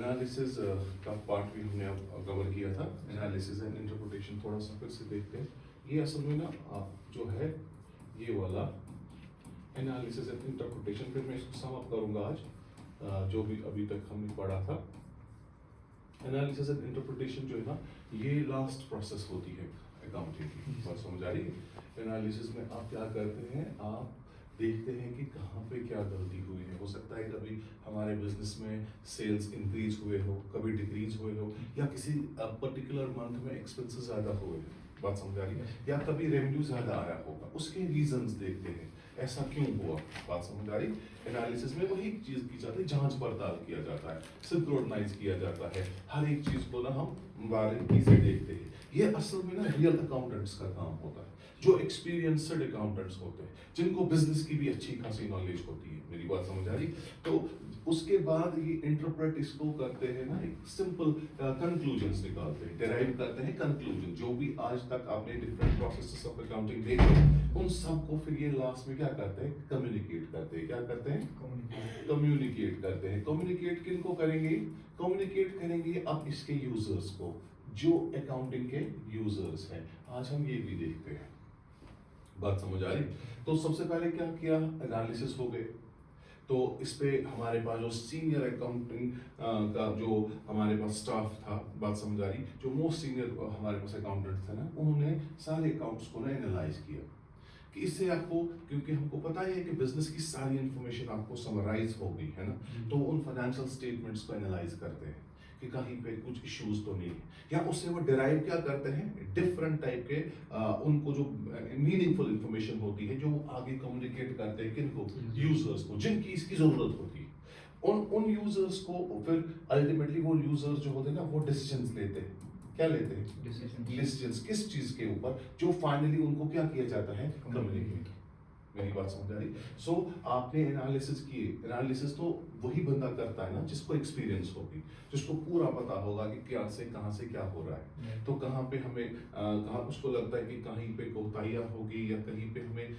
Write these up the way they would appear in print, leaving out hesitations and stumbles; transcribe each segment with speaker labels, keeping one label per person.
Speaker 1: Analysis का part भी हमने अब कवर किया था। एनालिसिस एंड इंटरप्रिटेशन थोड़ा सा फिर से देखते हैं। ये असल में ना जो है ये वाला एनालिसिस एंड इंटरप्रिटेशन, फिर मैं इसको सम अप करूंगा आज जो भी अभी तक हमने पढ़ा था। एनालिसिस एंड इंटरप्रिटेशन जो है ना, ये लास्ट प्रोसेस होती है अकाउंटिंग की। बात समझ आ रही है? एनालिसिस में आप क्या करते हैं, आप देखते हैं कि कहाँ पे क्या गलती हुई है। हो सकता है कभी हमारे बिजनेस में सेल्स इंक्रीज हुए हो, कभी डिक्रीज हुए हो, या किसी पर्टिकुलर मंथ में एक्सपेंसेस ज़्यादा हुए हैं। बात समझ आ रही है? या कभी रेवेन्यू ज़्यादा आया होगा, उसके रीजंस देखते हैं, ऐसा क्यों हुआ। बात समझ आ रही? एनालिसिस में वही चीज़ की जाती है, जांच पड़ताल किया जाता है, सिंक्रोनाइज किया जाता है, हर एक चीज़ को ना हम बारीकी से देखते हैं। ये असल में ना रियल अकाउंटेंट्स का काम होता है, जो एक्सपीरियंस्ड अकाउंटेंट्स होते हैं, जिनको बिजनेस की भी अच्छी खासी नॉलेज होती है। मेरी बात समझ आ रही? तो उसके बाद ये इंटरप्रेट इसको करते हैं ना, एक सिंपल कंक्लूजन्स निकालते हैं, डेराइव करते हैं कंक्लूजन। जो भी आज तक आपने डिफरेंट प्रोसेसेस ऑफ अकाउंटिंग देखे, उन सबको फिर ये लास्ट में क्या करते हैं, कम्युनिकेट करते हैं। क्या करते हैं? कम्युनिकेट करते हैं। कम्युनिकेट किनको करेंगे? कम्युनिकेट करेंगे अब इसके यूजर्स को, जो अकाउंटिंग के यूजर्स हैं। आज हम ये भी देखते हैं। बात समझ आ रही? तो सबसे पहले क्या किया, एनालिसिस हो गए। तो इस पे हमारे पास जो सीनियर अकाउंटिंग का जो हमारे पास स्टाफ था, बात समझ आ रही, जो मोस्ट सीनियर हमारे पास अकाउंटेंट थे ना, उन्होंने सारे अकाउंट्स को ना एनालाइज किया कि इससे आपको, क्योंकि हमको पता ही है कि बिजनेस की सारी इंफॉर्मेशन आपको समराइज हो गई है ना, तो उन फाइनेंशियल स्टेटमेंट्स को एनालाइज करते हैं कि कहीं पे कुछ इश्यूज तो नहीं है, या उससे वो डिराइव क्या करते हैं, डिफरेंट टाइप के उनको जो मीनिंगफुल इंफॉर्मेशन होती है, जो आगे कम्युनिकेट करते हैं किनको, यूजर्स को, जिनकी इसकी जरूरत होती है। उन यूजर्स को फिर अल्टीमेटली वो यूजर्स जो होते हैं ना, वो डिसीजंस लेते हैं। क्या लेते हैं? डिसीजंस किस चीज के ऊपर, जो फाइनली उनको क्या किया जाता है, कम्युनिकेट। मेरी बात समझ आ रही? सो आपने एनालिसिस किए। एनालिसिस तो वही बंदा करता है ना जिसको एक्सपीरियंस होगी, जिसको पूरा पता होगा कि क्या से कहाँ से क्या हो रहा है, तो कहाँ पे हमें कहाँ उसको लगता है कि कहीं पे कोताहियां होगी, या कहीं पे हमें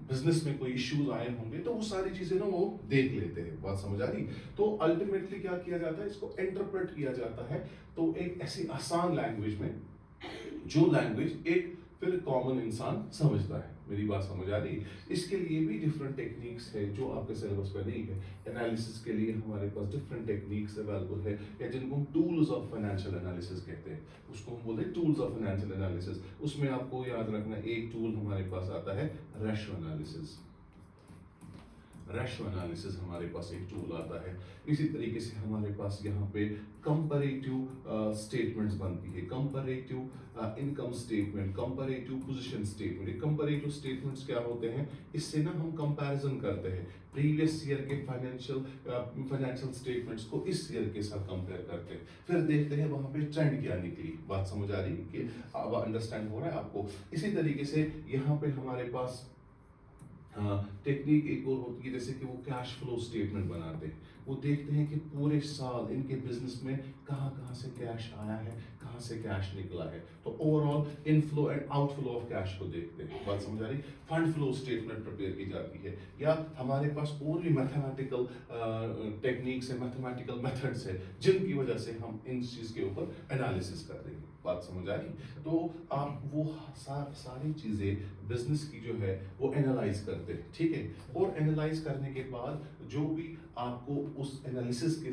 Speaker 1: बिजनेस में कोई इश्यूज आए होंगे, तो वो सारी चीजें ना वो देख लेते हैं। बात समझ आ रही? तो अल्टीमेटली क्या किया जाता है, इसको इंटरप्रेट किया जाता है, तो एक ऐसी आसान लैंग्वेज में, जो लैंग्वेज एक फिर कॉमन इंसान समझता है। मेरी बात समझ आ रही? इसके लिए भी डिफरेंट टेक्निक्स है जो आपके सिलेबस में नहीं है। एनालिसिस के लिए हमारे पास डिफरेंट टेक्निक्स अवेलेबल है, या जिनको हम टूल्स ऑफ फाइनेंशियल एनालिसिस कहते हैं, उसको हम बोलते हैं टूल्स ऑफ फाइनेंशियल एनालिसिस। उसमें आपको याद रखना, एक टूल हमारे पास आता है रेशो एनालिसिस। रेशो एनालिसिस हमारे पास एक टूल आता है। इसी तरीके से हमारे पास यहाँ पे कंपैरेटिव स्टेटमेंट्स बनती है, comparative income statement, comparative position statement. Comparative statements क्या होते हैं, इससे ना हम कंपैरिजन करते हैं प्रीवियस ईयर के फाइनेंशियल स्टेटमेंट्स को इस ईयर के साथ कंपेयर करते हैं, फिर देखते हैं वहाँ पे ट्रेंड क्या निकली। बात समझ आ रही है कि अब अंडरस्टैंड हो रहा है आपको? इसी तरीके से यहाँ पे हमारे पास टेक्निक एक और होती है, जैसे कि वो कैश फ्लो स्टेटमेंट बनाते हैं। वो देखते हैं कि पूरे साल इनके बिजनेस में कहाँ कहाँ से कैश आया है, कहाँ से कैश निकला है, तो overall inflow and outflow of cash को देखते हैं। बात समझ आ रही? फंड फ्लो स्टेटमेंट प्रिपेयर की जाती है, या हमारे पास और भी मैथमेटिकल टेक्निक्स है, मैथमेटिकल मेथड्स है, जिनकी वजह से हम इन चीज के ऊपर एनालिसिस कर रहे हैं। बात समझ आ रही? तो आप वो सारी चीजें बिजनेस की जो है वो एनालाइज करते हैं, ठीक है। और एनालाइज करने के बाद जो भी आपको उस एनालिसिस के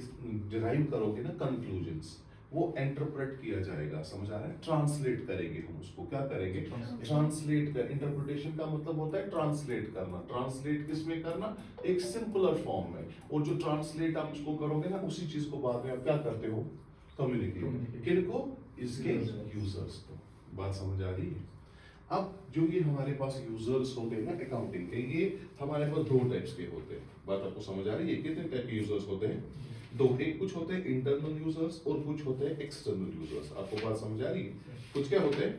Speaker 1: डिराइव करोगे ना कंक्लूजन्स, वो इंटरप्रेट किया जाएगा। समझ आ रहा है? ट्रांसलेट करेंगे हम उसको। क्या करेंगे? ट्रांसलेट कर। इंटरप्रिटेशन का मतलब होता है ट्रांसलेट करना। ट्रांसलेट किस में करना? एक सिंपलर फॉर्म में। और जो ट्रांसलेट आप उसको करोगे ना, उसी चीज को बाद में आप क्या करते हो, कम्युनिकेट। किनको? इसके यूजर्स को। बात समझ आ रही है? अब जो ये हमारे पास यूजर्स होते हैं ना अकाउंटिंग के, ये हमारे पास दो टाइप्स के होते हैं। बात आपको समझ आ रही है? कितने टाइप के यूजर्स होते हैं? दो। एक कुछ होते हैं इंटरनल यूजर्स और कुछ होते हैं एक्सटर्नल यूजर्स। आपको बात समझ आ रही है? कुछ क्या होते हैं?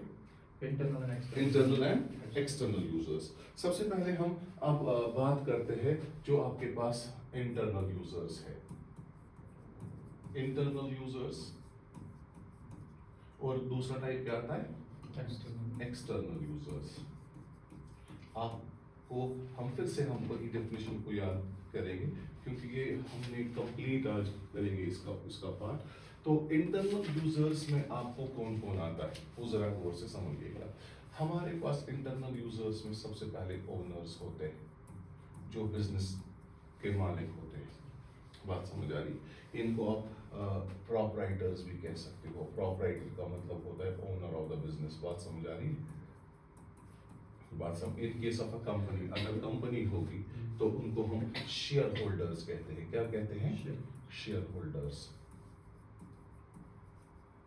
Speaker 1: Internal and external users. सबसे पहले हम अब बात करते हैं जो आपके पास इंटरनल यूजर्स है। इंटरनल यूजर्स, और दूसरा टाइप क्या आता है? External users. आपको हम फिर से हम वही डेफिनेशन को याद करेंगे। क्योंकि ये हमने कंप्लीट आज करेंगे इसका इसका पार्ट। तो इंटरनल यूजर्स में आपको कौन कौन आता है वो जरा गौर से समझिएगा। हमारे पास इंटरनल यूजर्स में सबसे पहले ओनर्स होते हैं जो बिजनेस के मालिक होते हैं, बात समझ आ रही। इनको आप प्रॉपराइटर्स भी कह सकते हो। प्रॉपराइटर का मतलब होता है ओनर ऑफ द बिजनेस, बात समझ आ रही। बात समझ, in case of a company, अगर कंपनी होगी तो उनको हम शेयर होल्डर्स कहते हैं। क्या कहते हैं? Share holders.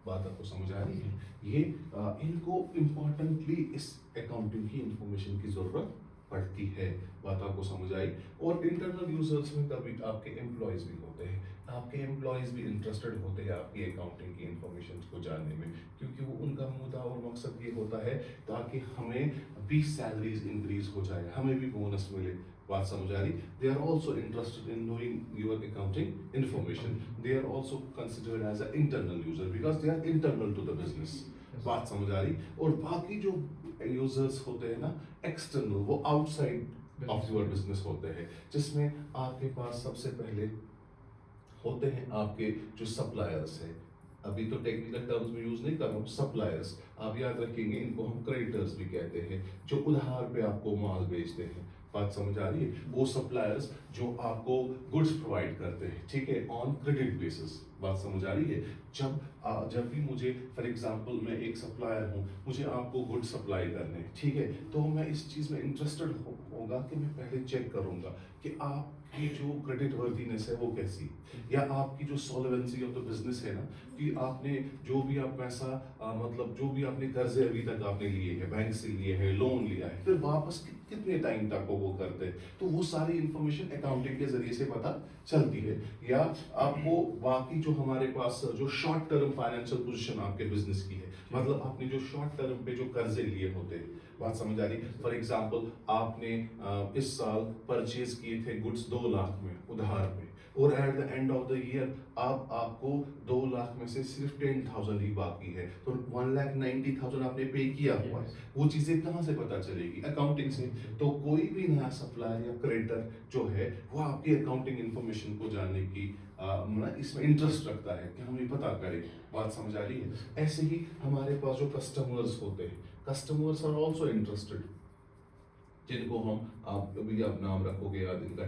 Speaker 1: बात आपको समझ आ रही है? ये इनको इम्पोर्टेंटली इस अकाउंटिंग की इंफॉर्मेशन की जरूरत पड़ती है। बात आपको समझ आई। और इंटरनल यूजर्स में कभी आपके एम्प्लॉयज भी होते हैं। आपके एम्प्लॉयज भी इंटरेस्टेड होते हैं आपकी अकाउंटिंग की इंफॉर्मेशन को जानने में, क्योंकि वो उनका मुद्दा और मकसद ये होता है ताकि हमें भी सैलरीज इंक्रीज हो जाए, हमें भी बोनस मिले। बात समझ आ रही। They are also interested in knowing your accounting information. They are also considered as a internal user because they are internal to the business. बात समझ आ रही। और बाकी जो यूजर्स होते हैं ना एक्सटर्नल, वो आउटसाइड ऑफ योर बिजनेस होते हैं, जिसमें आपके पास सबसे पहले होते हैं आपके जो सप्लायर्स है। अभी तो टेक्निकल टर्म्स में यूज नहीं कर रहा हूँ। सप्लायर्स आप याद रखेंगे, इनको हम क्रेडिटर्स भी कहते हैं, जो उधार पे आपको माल बेचते हैं। बात समझ आ रही है? वो सप्लायर्स जो आपको गुड्स प्रोवाइड करते हैं, ठीक है, ऑन क्रेडिट बेसिस। बात समझ आ रही है? जब भी मुझे फॉर एग्जांपल मैं एक सप्लायर हूँ, मुझे आपको गुड सप्लाई करने हैं, ठीक है, तो मैं इस चीज़ में इंटरेस्टेड होगा कि मैं पहले चेक करूँगा कि आपकी जो क्रेडिट वर्दीनेस है वो कैसी, या आपकी जो सॉल्वेंसी ऑफ द बिजनेस है ना, कि आपने जो भी आप पैसा मतलब जो भी आपने कर्जे अभी तक आपने लिए हैं, बैंक से लिए हैं, लोन लिया है, फिर वापस कितने टाइम तक वो करते हैं, तो वो सारी इंफॉर्मेशन अकाउंटिंग के जरिए से पता चलती है। या आपको बाकी जो हमारे पास जो शॉर्ट टर्म फाइनेंशियल पोजीशन आपके बिजनेस की है, मतलब आपने जो शॉर्ट टर्म पे जो कर्जे लिए होते हैं, बात समझ आ रही। फॉर एग्जांपल आपने इस साल परचेज किए थे गुड्स 2 लाख में उधार में, और eight the end of the year आपको 2 लाख में से सिर्फ 10,000 ही बाकी है, तो 1,90,000 आपने पे किया हुआ है। वो चीजें कहाँ से पता चलेगी? अकाउंटिंग से। तो कोई भी नया सप्लायर या क्रेडिटर जो है वो आपकी अकाउंटिंग इंफॉर्मेशन को जानने की इसमें इंटरेस्ट रखता है कि हम ये पता करें। बात समझ आ रही है? ऐसे ही हमारे पास जो कस्टमर्स होते हैं, कस्टमर्स आर ऑल्सो इंटरेस्टेड, जिनको हम आप अभी आप नाम रखोगे याद, इनका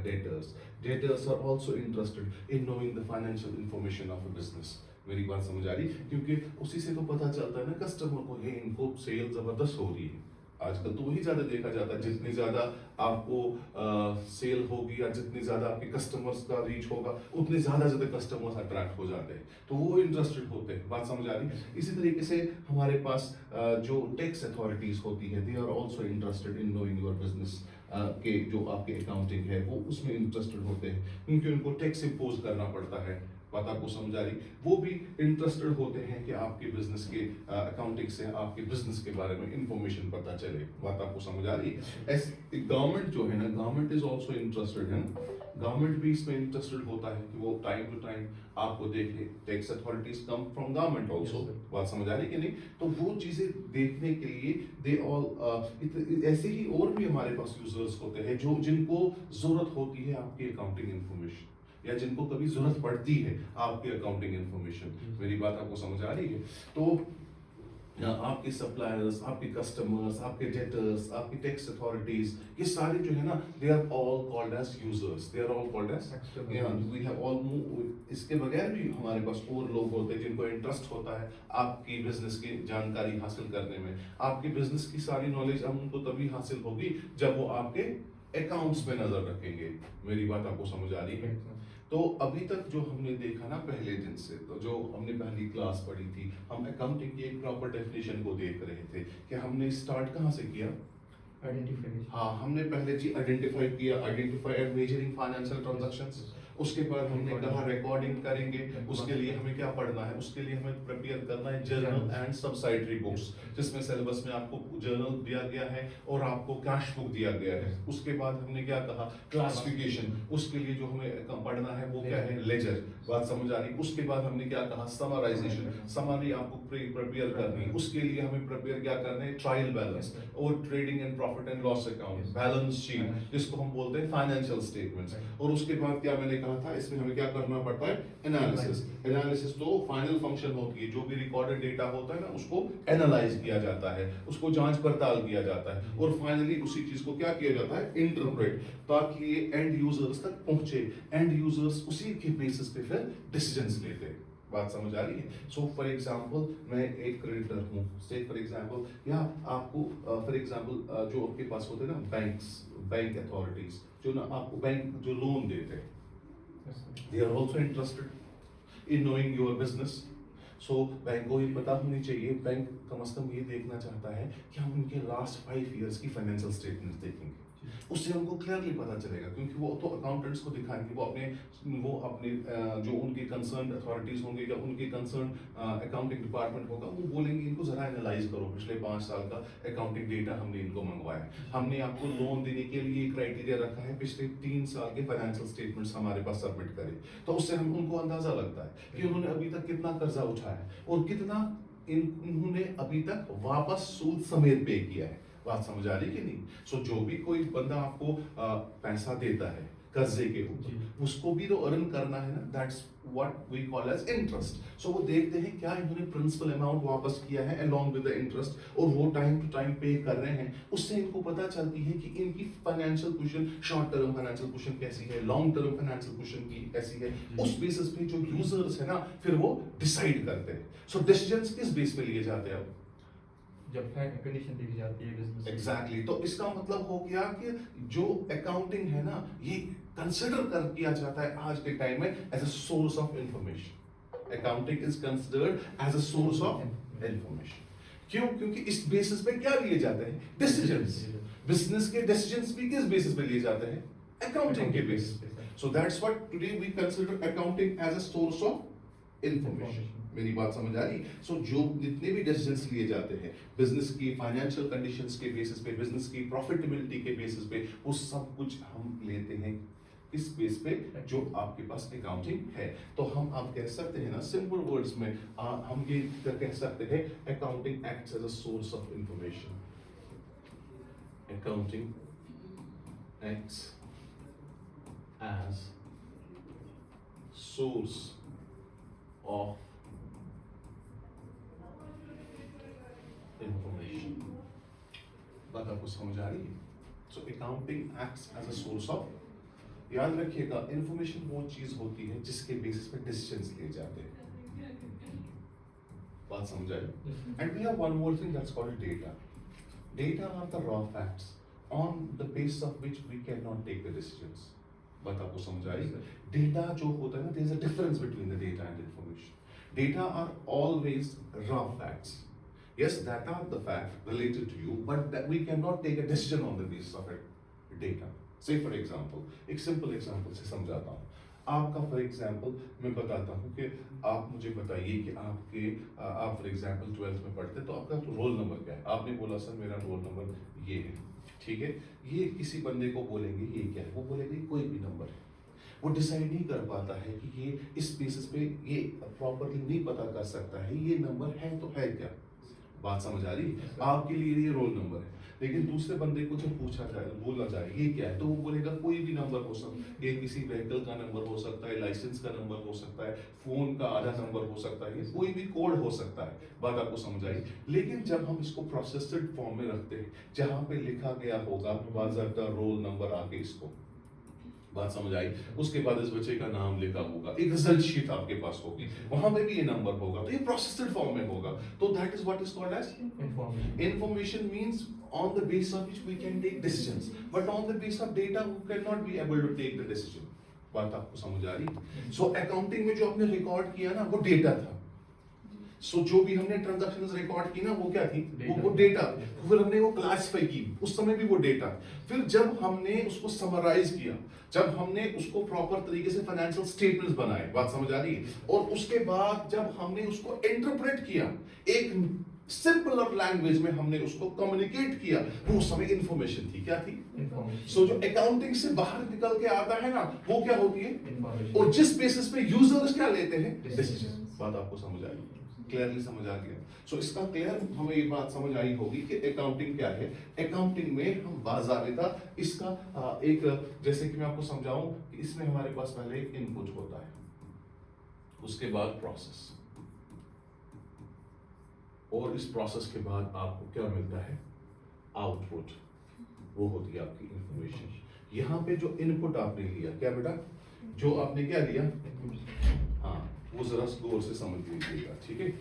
Speaker 1: debtors are also interested in knowing the financial information of a business. मेरी बात समझ आ रही? क्योंकि उसी से तो पता चलता है ना कस्टमर को, ये इनको सेल जबरदस्त हो रही है। आजकल तो वही ज्यादा देखा जाता है, जितनी ज्यादा आपको सेल होगी या जितनी ज्यादा आपके कस्टमर्स का रीच होगा, उतने ज्यादा कस्टमर्स अट्रैक्ट हो जाते हैं, तो वो इंटरेस्टेड होते हैं। बात समझ आ रही? इसी तरीके से हमारे पास जो टैक्स अथॉरिटीज होती है, they are also interested in knowing your business के जो आपके अकाउंटिंग है वो उसमें इंटरेस्टेड होते हैं, क्योंकि उनको टैक्स इम्पोज करना पड़ता है। बात आपको समझ आ रही? वो भी इंटरेस्टेड होते हैं कि आपके बिजनेस के अकाउंटिंग से आपके बिजनेस के बारे में इंफॉर्मेशन पता चले। बात आपको समझ आ रही? गवर्नमेंट जो है ना, गवर्नमेंट इज ऑल्सो इंटरेस्टेड है ना, गवर्नमेंट भी इसमें इंटरेस्टेड होता है कि वो टाइम टू टाइम आपको देखे। Tax authorities come from government also. बात समझ आ रही कि नहीं? तो वो चीजें देखने के लिए दे ऑल ऐसे ही और भी हमारे पास यूजर्स होते हैं जो जिनको जरूरत होती है आपकी अकाउंटिंग इंफॉर्मेशन, या जिनको कभी जरूरत पड़ती है आपकी अकाउंटिंग इंफॉर्मेशन। मेरी बात आपको समझ आ रही है? तो आपके सप्लायर्स, आपके कस्टमर्स, आपके डेटर्स, आपकी टैक्स अथॉरिटीज, ये सारे जो है ना, they are all called as users, they are all called as we have all. इसके बगैर भी हमारे पास और लोग होते हैं जिनको इंटरेस्ट होता है आपकी बिजनेस की जानकारी हासिल करने में। आपकी बिजनेस की सारी नॉलेज हम उनको तभी हासिल होगी जब वो आपके अकाउंट्स पे नजर रखेंगे। मेरी बात आपको समझ आ रही है? तो अभी तक जो हमने देखा ना पहले दिन से, तो जो हमने पहली क्लास पढ़ी थी, हम अकाउंटिंग की एक प्रॉपर डेफिनेशन को देख रहे थे कि हमने स्टार्ट कहाँ से किया?
Speaker 2: आइडेंटिफिकेशन।
Speaker 1: हाँ, हमने पहले जी आइडेंटिफाई किया, identify and measuring financial transactions. उसके बाद हमने कहा रिकॉर्डिंग करेंगे, उसके लिए हमें क्या पढ़ना है, उसके लिए हमें प्रिपेयर करना है जर्नल एंड सब्साइडरी बुक्स, जिसमें सिलेबस में आपको जर्नल दिया गया है और आपको कैश बुक दिया गया है। उसके बाद हमने क्या कहा क्लासिफिकेशन, उसके लिए जो हमें पढ़ना है वो क्या है लेजर, बात समझ आ रही। उसके बाद हमने क्या कहा समराइजेशन, समरी आपको प्रिपेयर करनी है, उसके लिए हमें प्रिपेयर क्या करना है ट्रायल बैलेंस और trading and profit and loss account, balance sheet जिसको हम बोलते हैं फाइनेंशियल स्टेटमेंट्स। और उसके बाद क्या मैंने कहा था इसमें हमें क्या करना पड़ता है एनालिसिस। एनालिसिस तो फाइनल फंक्शन होती है, जो भी रिकॉर्डेड डेटा होता है ना उसको एनालाइज किया जाता है, उसको जांच पड़ताल किया जाता है और फाइनली उसी चीज को क्या किया जाता है इंटरप्रेट, ताकि ये एंड यूजर्स तक पहुंचे। एंड यूजर्स उसी के बेसिस पे फिर डिसीजंस लेते हैं। बात समझ आ रही है। सो फॉर एग्जांपल मैं एक क्रेडिटर हूँ, से फॉर एग्जांपल, या आपको फॉर एग्जांपल जो आपके पास होते हैं ना बैंक अथॉरिटीज जो ना आपको बैंक जो लोन देते हैं, they are also interested in knowing your business. So bank को ये पता होनी चाहिए, बैंक कम से कम ये देखना चाहता है कि हम उनके लास्ट 5 ईयर्स की फाइनेंशियल स्टेटमेंट्स देखेंगे, उससे हमको क्लियरली पता चलेगा, क्योंकि वो तो अकाउंटेंट्स को दिखाएंगे, वो अपने जो उनके कंसर्न अथॉरिटीज होंगे या उनके कंसर्न अकाउंटिंग डिपार्टमेंट होगा, वो बोलेंगे इनको जरा एनालाइज करो, पिछले 5 साल का अकाउंटिंग डेटा हमने इनको मंगवाया, हमने आपको लोन देने के लिए क्राइटेरिया रखा है पिछले 3 साल के फाइनेंशियल स्टेटमेंट्स हमारे पास सबमिट करें। तो उससे हम उनको अंदाजा लगता है कि उन्होंने अभी तक कितना कर्जा उठाया है और कितना उन्होंने अभी तक वापस सूद समेत पे किया है। बात समझ आ रही कि नहीं। सो जो भी कोई बंदा आपको पैसा देता है कर्जे के ऊपर, उसको भी तो अर्न करना है ना, that's what we call as interest. So वो देखते हैं क्या इन्होंने प्रिंसिपल अमाउंट वापस किया है अलोंग विद द इंटरेस्ट, और वो टाइम टू टाइम पे कर रहे हैं। उससे इनको पता चलती है कि इनकी financial position, short term financial position कैसी है, लॉन्ग टर्म फाइनेंशियल पोजीशन की कैसी है। उस बेसिस पे जो यूजर्स है ना फिर वो डिसाइड करते हैं। सो डिसीजंस किस बेस पे लिए जाते हैं अब,
Speaker 2: जब कंडीशन देखी जाती है बिजनेस।
Speaker 1: एग्जैक्टली। तो इसका मतलब हो गया कि जो अकाउंटिंग है ना ये कंसिडर कर किया जाता है आज के टाइम में as a source of information. Accounting is considered as a source of information. क्यों? क्योंकि इस बेसिस पे क्या लिए जाते हैं डिसीजंस। बिजनेस के डिसीजंस भी किस बेसिस पे लिए जाते हैं अकाउंटिंग के बेसिस पे। So that's what today we consider accounting as a source of information. मेरी बात समझ आ रही। सो जो जितने भी डिसीजंस लिए जाते हैं बिजनेस की फाइनेंशियल कंडीशंस के बेसिस पे, बिजनेस की प्रॉफिटेबिलिटी के बेसिस पे, वो सब कुछ हम लेते हैं इस बेस पे जो आपके पास अकाउंटिंग है। तो हम आप कह सकते हैं ना सिंपल वर्ड्स में हम ये कह सकते हैं accounting acts as a source of information. Accounting acts as source of information. बात आपको समझ आ रही है। So accounting acts as a source of, याद रखिएगा इंफॉर्मेशन वो चीज होती है जिसके बेसिस पे डिसीजंस लिए जाते हैं। बात समझ आई। And we have one more thing that's called data. Data are the raw facts on the basis of which we can not take the decisions. बात आपको समझ आई। डेटा जो होता है ना, there is a difference between the data and information. Data are always raw facts. Yes, that are the fact related to you, but that we cannot take a decision on the basis of it, data. Say for example, एक simple example से समझाता हूँ। आपका for example मैं बताता हूँ कि आप मुझे बताइए कि आप for example 12th में पढ़ते तो आपका रोल नंबर क्या है। आपने बोला सर मेरा रोल नंबर ये है, ठीक है। ये किसी बंदे को बोलेंगे ये क्या है, वो बोलेंगे कोई भी नंबर है। वो डिसाइड नहीं कर पाता है कि ये इस बेसिस पे ये प्रॉपरली नहीं पता कर सकता है ये नंबर है तो है क्या। बात समझ आ रही। आपके लिए ये रोल नंबर है, लेकिन दूसरे बंदे को जब पूछा जाए, बोला जाए ये क्या है, तो वो बोलेगा कोई भी नंबर हो सकता है। ये किसी व्हीकल का नंबर हो सकता है, लाइसेंस का नंबर हो सकता है, फोन का आधा नंबर हो सकता है, कोई भी कोड हो सकता है। बात आपको समझ आई। लेकिन जब हम इसको प्रोसेस्ड फॉर्म में रखते हैं जहां पे लिखा गया होगा बाकायदा रोल नंबर आगे इसको, बात समझ आई। उसके बाद इस बच्चे का नाम लिखा होगा, एक रिजल्ट शीट आपके पास होगी, वहां पे भी ये नंबर होगा, तो ये प्रोसेस्ड फॉर्म में होगा। तो that is what is called as information. Means on the basis of which we can take decisions, but on the basis of data we cannot be able to take the decision. बात आपको समझ आ रही। So accounting में जो आपने record किया ना वो डेटा था, सो जो भी हमने ट्रांजैक्शंस रिकॉर्ड की ना वो क्या थी, वो
Speaker 2: Data.
Speaker 1: Data,
Speaker 2: Yes.
Speaker 1: फिर हमने वो क्लासिफाई की, उस समय भी वो डेटा, फिर जब हमने उसको समराइज किया, जब हमने उसको प्रॉपर तरीके से फाइनेंशियल स्टेटमेंट्स बनाए, बात समझ आ रही है, और उसके बाद जब हमने उसको इंटरप्रेट किया, एक सिंपलर लैंग्वेज में हमने उसको कम्युनिकेट किया, वो उस समय इंफॉर्मेशन थी, क्या थी?
Speaker 2: Information.
Speaker 1: सो जो अकाउंटिंग से बाहर निकल के आता है ना, वो क्या होती है?
Speaker 2: Information.
Speaker 1: और जिस बेसिस पे यूजर्स क्या लेते हैं,
Speaker 2: Decisions.
Speaker 1: डिसीजन। बात आपको समझ आई, क्लियरली समझ आ गया। सो इसका क्लियर हमें ये बात समझ आई होगी कि अकाउंटिंग क्या है। अकाउंटिंग में हम बाज़ाबिता इसका एक, जैसे कि मैं आपको समझाऊं कि इसमें हमारे पास पहले एक इनपुट होता है, उसके बाद प्रोसेस, और इस प्रोसेस के बाद आपको क्या मिलता है? आउटपुट। वो होती है आपकी इंफॉर्मेशन। यहाँ पे जो इनपुट आपने लिया, क्या बेटा, जो आपने क्या लिया, हाँ, वो जरा गौर से समझ लीजिएगा, ठीक है।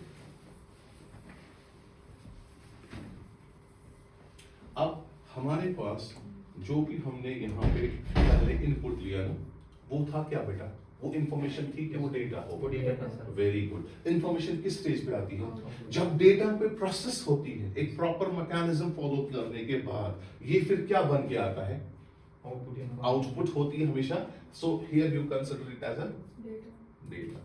Speaker 1: अब हमारे पास जो भी हमने यहाँ पे पहले इनपुट लिया ना, वो था क्या बेटा? वो इंफॉर्मेशन थी कि वो डेटा
Speaker 2: वो
Speaker 1: होगा?
Speaker 2: data था, sir.
Speaker 1: Very good. इंफॉर्मेशन किस स्टेज पे आती है? जब डेटा पे प्रोसेस होती है, एक प्रॉपर मैकेनिज्म फॉलो करने के बाद ये फिर क्या बन के आता है?
Speaker 2: Output. Information.
Speaker 1: आउटपुट होती है हमेशा। So here you consider it as a
Speaker 3: Data.
Speaker 1: Data.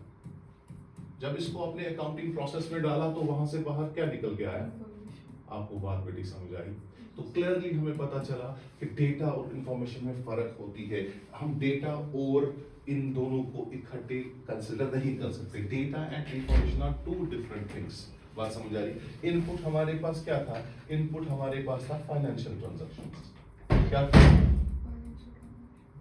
Speaker 1: जब इसको अपने अकाउंटिंग प्रोसेस में डाला तो वहां से बाहर क्या निकल के आया?
Speaker 3: Information.
Speaker 1: आपको बात बेटी समझ आई? तो क्लियरली हमें पता चला कि डेटा और इंफॉर्मेशन में फर्क होती है। हम डेटा और इन दोनों को इकट्ठे कंसिडर नहीं कर सकते। Data and information are two different things. बात समझ आ रही? इनपुट हमारे पास क्या था? इनपुट हमारे पास था फाइनेंशियल ट्रांजैक्शंस। क्या था?
Speaker 3: Financial transaction.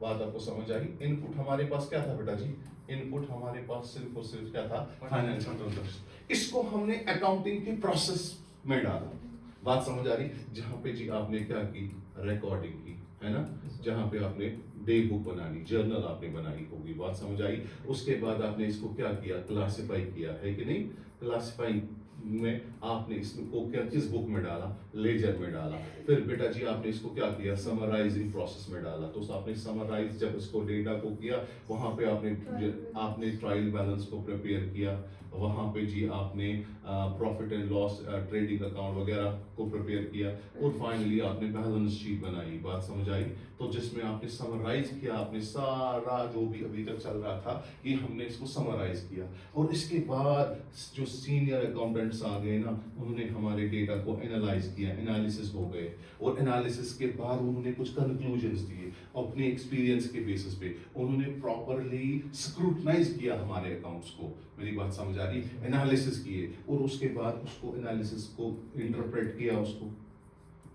Speaker 1: बात आपको समझ आई? इनपुट हमारे पास क्या था बेटा जी? इनपुट हमारे पास सिर्फ और सिर्फ क्या था? Financial transaction. इसको हमने अकाउंटिंग के प्रोसेस में डाला। बात समझ आ रही? जहां पे जी आपने क्या की? रिकॉर्डिंग की, है ना? जहां पे आपने डे बुक बनानी, जर्नल आपने बनाई होगी। बात समझ आई? उसके बाद आपने इसको क्या किया? क्लासिफाई किया, है कि नहीं? क्लासिफाई में आपने इसको क्या, किस बुक में डाला? लेजर में डाला। फिर बेटा जी आपने इसको क्या किया? समराइजिंग प्रोसेस में डाला। तो आपने समराइज जब इसको डेटा को किया, वहां पे आपने ट्रायल बैलेंस को प्रिपेयर किया, वहां पे जी आपने profit and loss trading account वगैरह को प्रिपेयर किया, और फाइनली आपने बैलेंस शीट बनाई। बात समझ आई? तो जिसमें आपने समराइज किया, आपने सारा जो भी अभी तक चल रहा था ये हमने इसको समराइज किया, और इसके बाद जो सीनियर अकाउंटेंट्स आ गए ना, उन्होंने हमारे डेटा को एनालाइज किया, एनालिसिस हो गए, और एनालिसिस के बाद उन्होंने कुछ कंक्लूजन्स दिए अपने एक्सपीरियंस के बेसिस पे। उन्होंने प्रॉपरली स्क्रूटनाइज किया हमारे अकाउंट्स को। मेरी बात समझ आ रही? एनालिसिस किए, और उसके बाद उसको एनालिसिस को इंटरप्रेट किया, उसको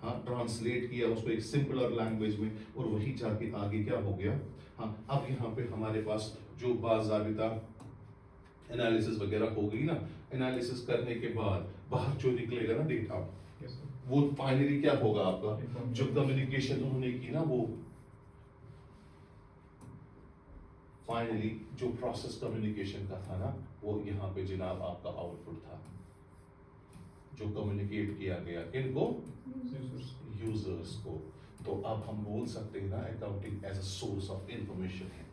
Speaker 1: हाँ ट्रांसलेट किया उसको एक सिंपलर लैंग्वेज में, और वही जाके आगे क्या हो गया? हाँ, अब यहाँ पे हमारे पास जो बाज़ाबिता एनालिसिस वगैरह हो गई ना, एनालिसिस करने के बाद बाहर जो निकलेगा ना डेटा,
Speaker 2: Yes, sir.
Speaker 1: वो फाइनली क्या होगा आपका? जो कम्युनिकेशन उन्होंने की ना, वो फाइनली जो प्रोसेस कम्युनिकेशन का था ना, वो यहाँ पे जनाब आपका आउटपुट था, जो कम्युनिकेट किया गया किनको?
Speaker 2: Users.
Speaker 1: यूजर्स को। तो अब हम बोल सकते हैं ना, accounting as a source of information है।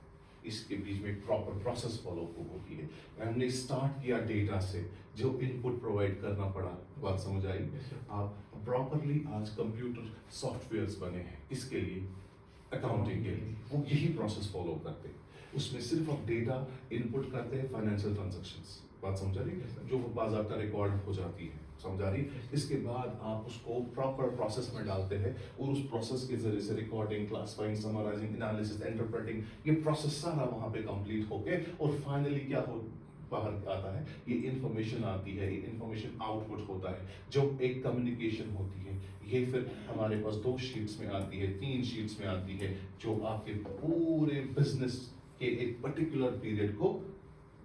Speaker 1: इसके बीच में एक प्रॉपर प्रोसेस फॉलो होती है। हमने स्टार्ट किया डेटा से, जो इनपुट प्रोवाइड करना पड़ा। बात समझ आई?
Speaker 2: Yes, sir.
Speaker 1: आप प्रॉपरली आज कंप्यूटर सॉफ्टवेयर्स बने हैं, किसके लिए? अकाउंटिंग के लिए। वो यही प्रोसेस फॉलो करते हैं। उसमें सिर्फ आप डेटा इनपुट करते हैं, फाइनेंशियल ट्रांजैक्शंस। बात समझ आ रही?
Speaker 2: Yes, sir.
Speaker 1: जो बाज़ाब्ता रिकॉर्ड हो जाती है, समझ आ रही? इसके बाद आप उसको प्रॉपर प्रोसेस में डालते हैं, और उस प्रोसेस के जरिए से recording, classifying, summarising, analysis, interpreting, ये प्रोसेस सारा वहाँ पे कंप्लीट होके, और फाइनली क्या हो बाहर आता है? ये इंफॉर्मेशन आती है, ये इंफॉर्मेशन आउटपुट होता है। जब एक कम्युनिकेशन होती है, ये फिर हमारे पास 2 शीट्स में आती है, 3 शीट्स में आती है, जो आपके पूरे बिजनेस के एक पर्टिकुलर पीरियड को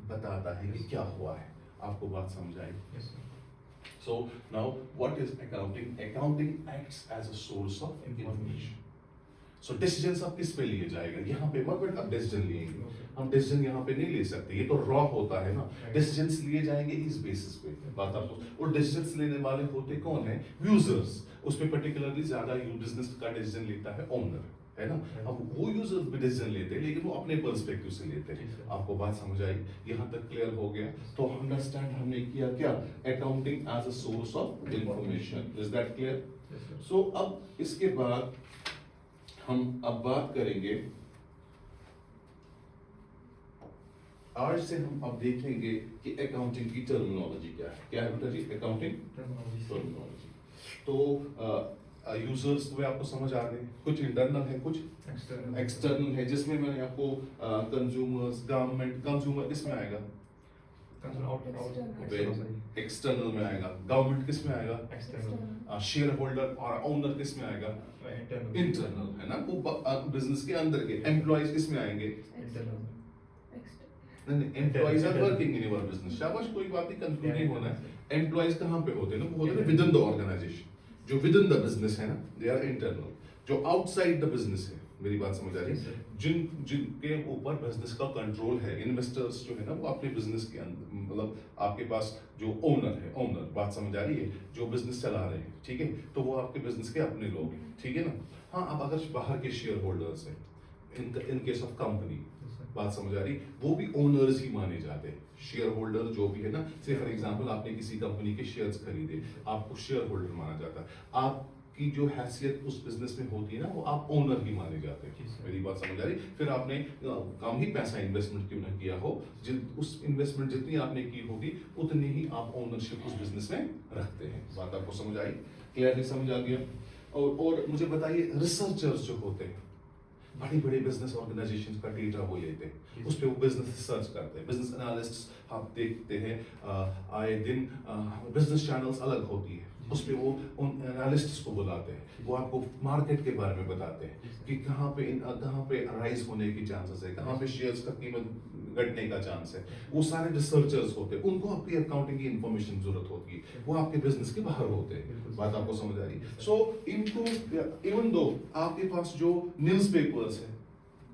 Speaker 1: बताता है कि क्या हुआ है। आपको बात समझ आई?
Speaker 2: Yes, sir.
Speaker 1: So now what is accounting? Accounting acts as a source of information. So decisions आप किस पे लिए जाएगा? यहाँ पे मत आप डिसीजन लेंगे, हम डिसीजन यहाँ पे नहीं ले सकते, ये तो रॉ होता है ना। डिसीजंस लिए जाएंगे इस बेसिस पे। बात आपको, और डिसीजंस लेने वाले होते कौन है? यूजर्स। उस पे पर्टिकुलरली ज्यादा बिजनेस का डिसीजन लेता है ओनर, है ना। अब वो यूजर्स भी डिसीजन लेते हैं लेकिन वो अपने पर्सपेक्टिव से लेते
Speaker 2: जी,
Speaker 1: हैं।
Speaker 2: सर।
Speaker 1: आपको बात समझ आई, यहाँ तक क्लियर हो गया। तो अंडरस्टैंड हमने किया क्या, accounting as a source of information, is that clear.
Speaker 2: Yes, sir.
Speaker 1: So अब इसके बाद हम अब बात करेंगे, आज से हम अब देखेंगे कि अकाउंटिंग की टर्मिनोलॉजी क्या है बेटा जी, अकाउंटिंग
Speaker 2: Terminology, sir.
Speaker 1: टर्मिनोलॉजी। तो यूजर्स तो आपको समझ आ गए, कुछ इंटरनल है कुछ
Speaker 2: External.
Speaker 1: एक्सटर्नल है, जिसमें मैंने आपको कंज्यूमर्स, गवर्नमेंट, कंज्यूमर किस में आएगा,
Speaker 2: External.
Speaker 1: एक्सटर्नल में आएगा, गवर्नमेंट किस में आएगा,
Speaker 2: External.
Speaker 1: शेयर होल्डर और ओनर किस में आएगा,
Speaker 2: Internal.
Speaker 1: इंटरनल, है ना, वो बिजनेस के अंदर के एम्प्लॉयज किस में आएंगे,
Speaker 2: Internal.
Speaker 1: नहीं employees are working in your business, शाबाश, कोई बात नहीं, कंफ्यूज नहीं होना है। एम्प्लॉयज कहाँ पे होते हैं ना, वो होते हैं विद इन द ऑर्गेनाइजेशन, जो विद इन द बिजनेस है ना, दे आर इंटरनल। जो आउटसाइड द बिजनेस है, मेरी बात समझ आ रही
Speaker 2: Yes,
Speaker 1: है,
Speaker 2: sir.
Speaker 1: जिनके ऊपर बिजनेस का कंट्रोल है, इन्वेस्टर्स जो है ना, वो अपने बिजनेस के अंदर, मतलब आपके पास जो ओनर है, ओनर, बात समझ आ रही है, जो बिजनेस चला रहे हैं, ठीक है, तो वो आपके बिजनेस के अपने लोग हैं, ठीक है ना। हाँ, अब अगर बाहर के शेयर होल्डर्स हैं, in case of company,
Speaker 2: Yes, sir.
Speaker 1: बात समझ आ रही, वो भी ओनर्स ही माने जाते हैं। शेयर होल्डर जो भी है ना, से फॉर एग्जांपल आपने किसी कंपनी के शेयर्स खरीदे, आपको शेयर होल्डर माना जाता है। आपकी जो हैसियत उस बिजनेस में होती है ना, वो आप ओनर ही माने जाते
Speaker 2: जी,
Speaker 1: हैं।
Speaker 2: सर।
Speaker 1: मेरी बात समझ आ रही। फिर आपने कम ही पैसा इन्वेस्टमेंट क्यों ना किया हो, उस इन्वेस्टमेंट जितनी आपने की होगी उतनी ही आप ओनरशिप उस बिजनेस में रखते हैं। बात आपको समझ आई, क्लियरली समझ आ गया। और मुझे बताइए, रिसर्चर्स जो होते हैं, बड़ी बड़ी बिजनेस ऑर्गेनाइजेशंस का डेटा वो लेते हैं, उस पे वो बिजनेस रिसर्च करते हैं, बिजनेस एनालिस्ट्स आप देखते हैं आए दिन, बिजनेस चैनल्स अलग होती है, उस पे वो उन एनालिस्ट्स को बुलाते हैं, वो आपको मार्केट के बारे में बताते हैं कि कहाँ पे राइज होने की चांसेस है, कहाँ पे शेयर्स का कीमत घटने का चांस है। वो सारे रिसर्चर्स होते हैं, उनको आपकी अकाउंटिंग की इंफॉर्मेशन जरूरत होती है, वो आपके बिजनेस के बाहर होते हैं। बात आपको समझ आ रही है। सो इनको, इवन दो आपके पास जो न्यूज़पेपर्स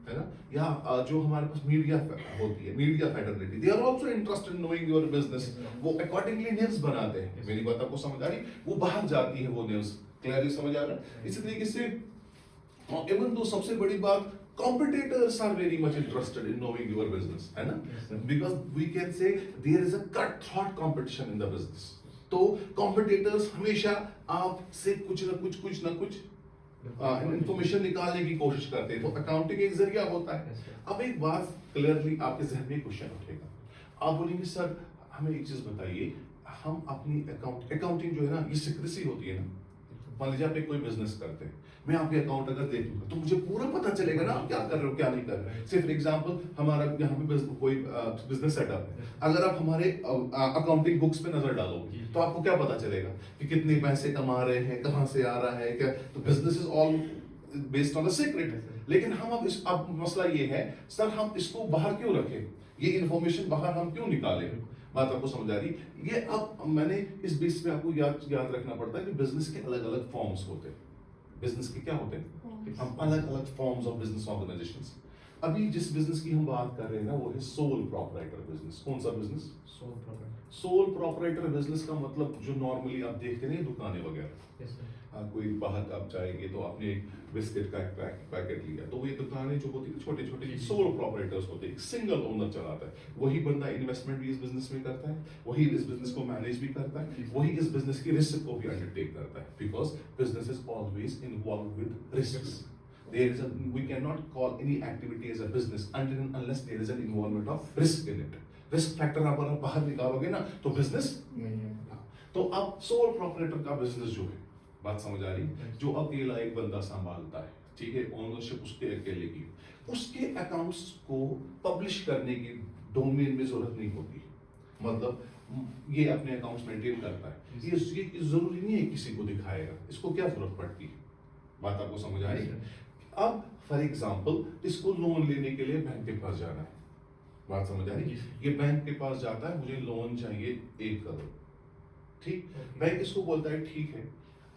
Speaker 1: है ना, या जो हमारे पास मीडिया होती है, मीडिया फेडरलिटी, they are also interested in knowing your business, वो अकॉर्डिंगली न्यूज़ बनाते हैं। मेरी बात आपको समझ आ रही, वो बाहर जाती है वो न्यूज़, क्लियरली समझ आ रहा है। इसी तरीके से इवन दो सबसे बड़ी बात, competitors are very much interested in knowing your business, है ना,
Speaker 2: Yes, sir.
Speaker 1: because we can say there is a cutthroat competition in the business. तो competitors हमेशा आपसे कुछ ना कुछ इंफॉर्मेशन निकालने की कोशिश करते हैं, तो अकाउंटिंग एक जरिया होता है।
Speaker 2: Yes, sir.
Speaker 1: अब एक बात क्लियरली आपके जहन में क्वेश्चन उठेगा, आप बोलेंगे सर हमें एक चीज बताइए, हम अपनी अकाउंटिंग जो है ना, ये सिक्रेसी होती है ना, मान लीजिए आप एक कोई बिजनेस करते हैं, मैं आपके अकाउंट अगर देखूंगा तो मुझे पूरा पता चलेगा ना आप क्या कर रहे हो क्या नहीं कर रहे हो। से फॉर एग्जांपल हमारा यहाँ पे कोई बिजनेस सेटअप है, अगर आप हमारे अकाउंटिंग बुक्स पे नजर डालोगे तो आपको क्या पता चलेगा कि कितने पैसे कमा रहे हैं, कहाँ से आ रहा है, क्या, तो business is all based on the secret. लेकिन हम अब मसला ये है सर, हम इसको बाहर क्यों रखें, ये इंफॉर्मेशन बाहर हम क्यों निकालें। बात आपको समझ आ रही। ये अब मैंने इस बेस पे आपको याद रखना पड़ता है कि बिजनेस के अलग अलग फॉर्म्स होते हैं। बिजनेस के क्या होते हैं, हम अलग अलग फॉर्म्स ऑफ बिजनेस ऑर्गेनाइजेशंस। अभी जिस बिजनेस की हम बात कर रहे हैं ना, वो है सोल प्रोपराइटर बिजनेस। कौन सा business,
Speaker 2: Sole proprietor.
Speaker 1: Sole proprietor business का मतलब जो नॉर्मली आप देखते हैं दुकानें वगैरह,
Speaker 2: Yes, sir.
Speaker 1: कोई बाहर आप जाएंगे तो आपने एक बिस्किट का एक पैकेट लिया, तो वो ये दुकानें जो होती है छोटे छोटे सोल प्रोपराइटर्स होते हैं, एक सिंगल ओनर चलाता है, वही बंदा इन्वेस्टमेंट भी इस बिजनेस में करता है, वही इस बिजनेस को मैनेज भी करता है, वही इस बिजनेस की रिस्क को भी अंडरटेक करता है, because business is always involve with risk. There is we cannot call any activity as a business until and unless there is an involvement of risk in it. Risk factor अगर आप बाहर निकालोगे ना तो business
Speaker 2: नहीं है.
Speaker 1: तो अब सोल प्रोपराइटर का बिजनेस जो है, बात समझ आ रही, जो अकेला एक बंदा संभालता है, ठीक है, ओनरशिप उसके अकेले की, उसके अकाउंट्स को पब्लिश करने की डोमेन में जरूरत नहीं होती, मतलब ये अपने अकाउंट्स मेंटेन करता है, ये जरूरी नहीं है किसी को दिखाएगा, इसको क्या जरूरत पड़ती है। बात आपको समझ आ रही है। अब फॉर एग्जाम्पल इसको लोन लेने के लिए बैंक के पास जाना है, बात समझ आ रही, ये बैंक के पास जाता है, मुझे लोन चाहिए 1 करोड़, ठीक, बैंक इसको बोलता है ठीक है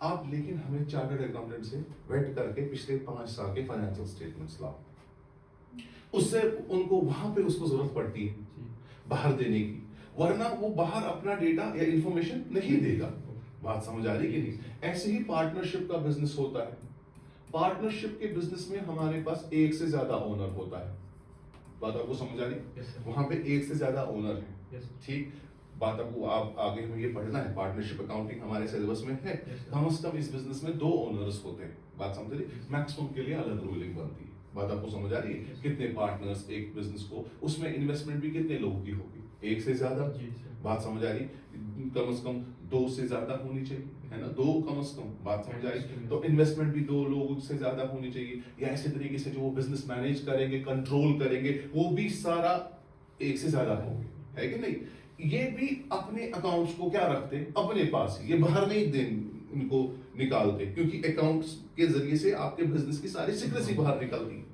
Speaker 1: आप, लेकिन हमें चार्टर्ड अकाउंटेंट से वेट करके पिछले 5 साल के फाइनेंशियल स्टेटमेंट्स लाओ, उससे उनको वहां पे उसको जरूरत पड़ती है बाहर देने की, वरना वो बाहर अपना डेटा या इंफॉर्मेशन नहीं देगा। बात समझ आ रही कि नहीं। ऐसे ही पार्टनरशिप का बिजनेस होता है, पार्टनरशिप के बिजनेस में हमारे पास एक से ज्यादा ओनर होता है। बात आपको समझ आ रही?
Speaker 2: Yes, sir.
Speaker 1: वहां पे एक से ज्यादा ओनर है।
Speaker 2: Yes, sir.
Speaker 1: ठीक, बात आपको आप आगे हमें ये पढ़ना है, पार्टनरशिप अकाउंटिंग हमारे सिलेबस में है।
Speaker 2: Yes, sir.
Speaker 1: कम से कम इस बिजनेस में 2 ओनर्स होते हैं। बात समझ रही? मैक्सिमम के लिए अलग रूलिंग बनती है। बात आपको समझ आ रही है?
Speaker 2: Yes.
Speaker 1: कितने पार्टनर्स एक बिजनेस को, उसमें इन्वेस्टमेंट भी कितने लोगों की होगी, एक से ज्यादा।
Speaker 2: जी, sir.
Speaker 1: बात समझ आ रही? कम से कम 2 से ज्यादा होनी चाहिए, है ना, 2 कम से कम। बात समझ आ रही? तो इन्वेस्टमेंट भी 2 लोगों से ज्यादा होनी चाहिए, या ऐसे तरीके से जो वो बिजनेस मैनेज करेंगे, कंट्रोल करेंगे, वो भी सारा एक से ज्यादा होंगे, है कि नहीं? ये भी अपने अकाउंट्स को क्या रखते हैं अपने पास, ये बाहर नहीं इनको निकालते, क्योंकि अकाउंट्स के जरिए से आपके बिजनेस की सारी सीक्रेसी बाहर निकलती है।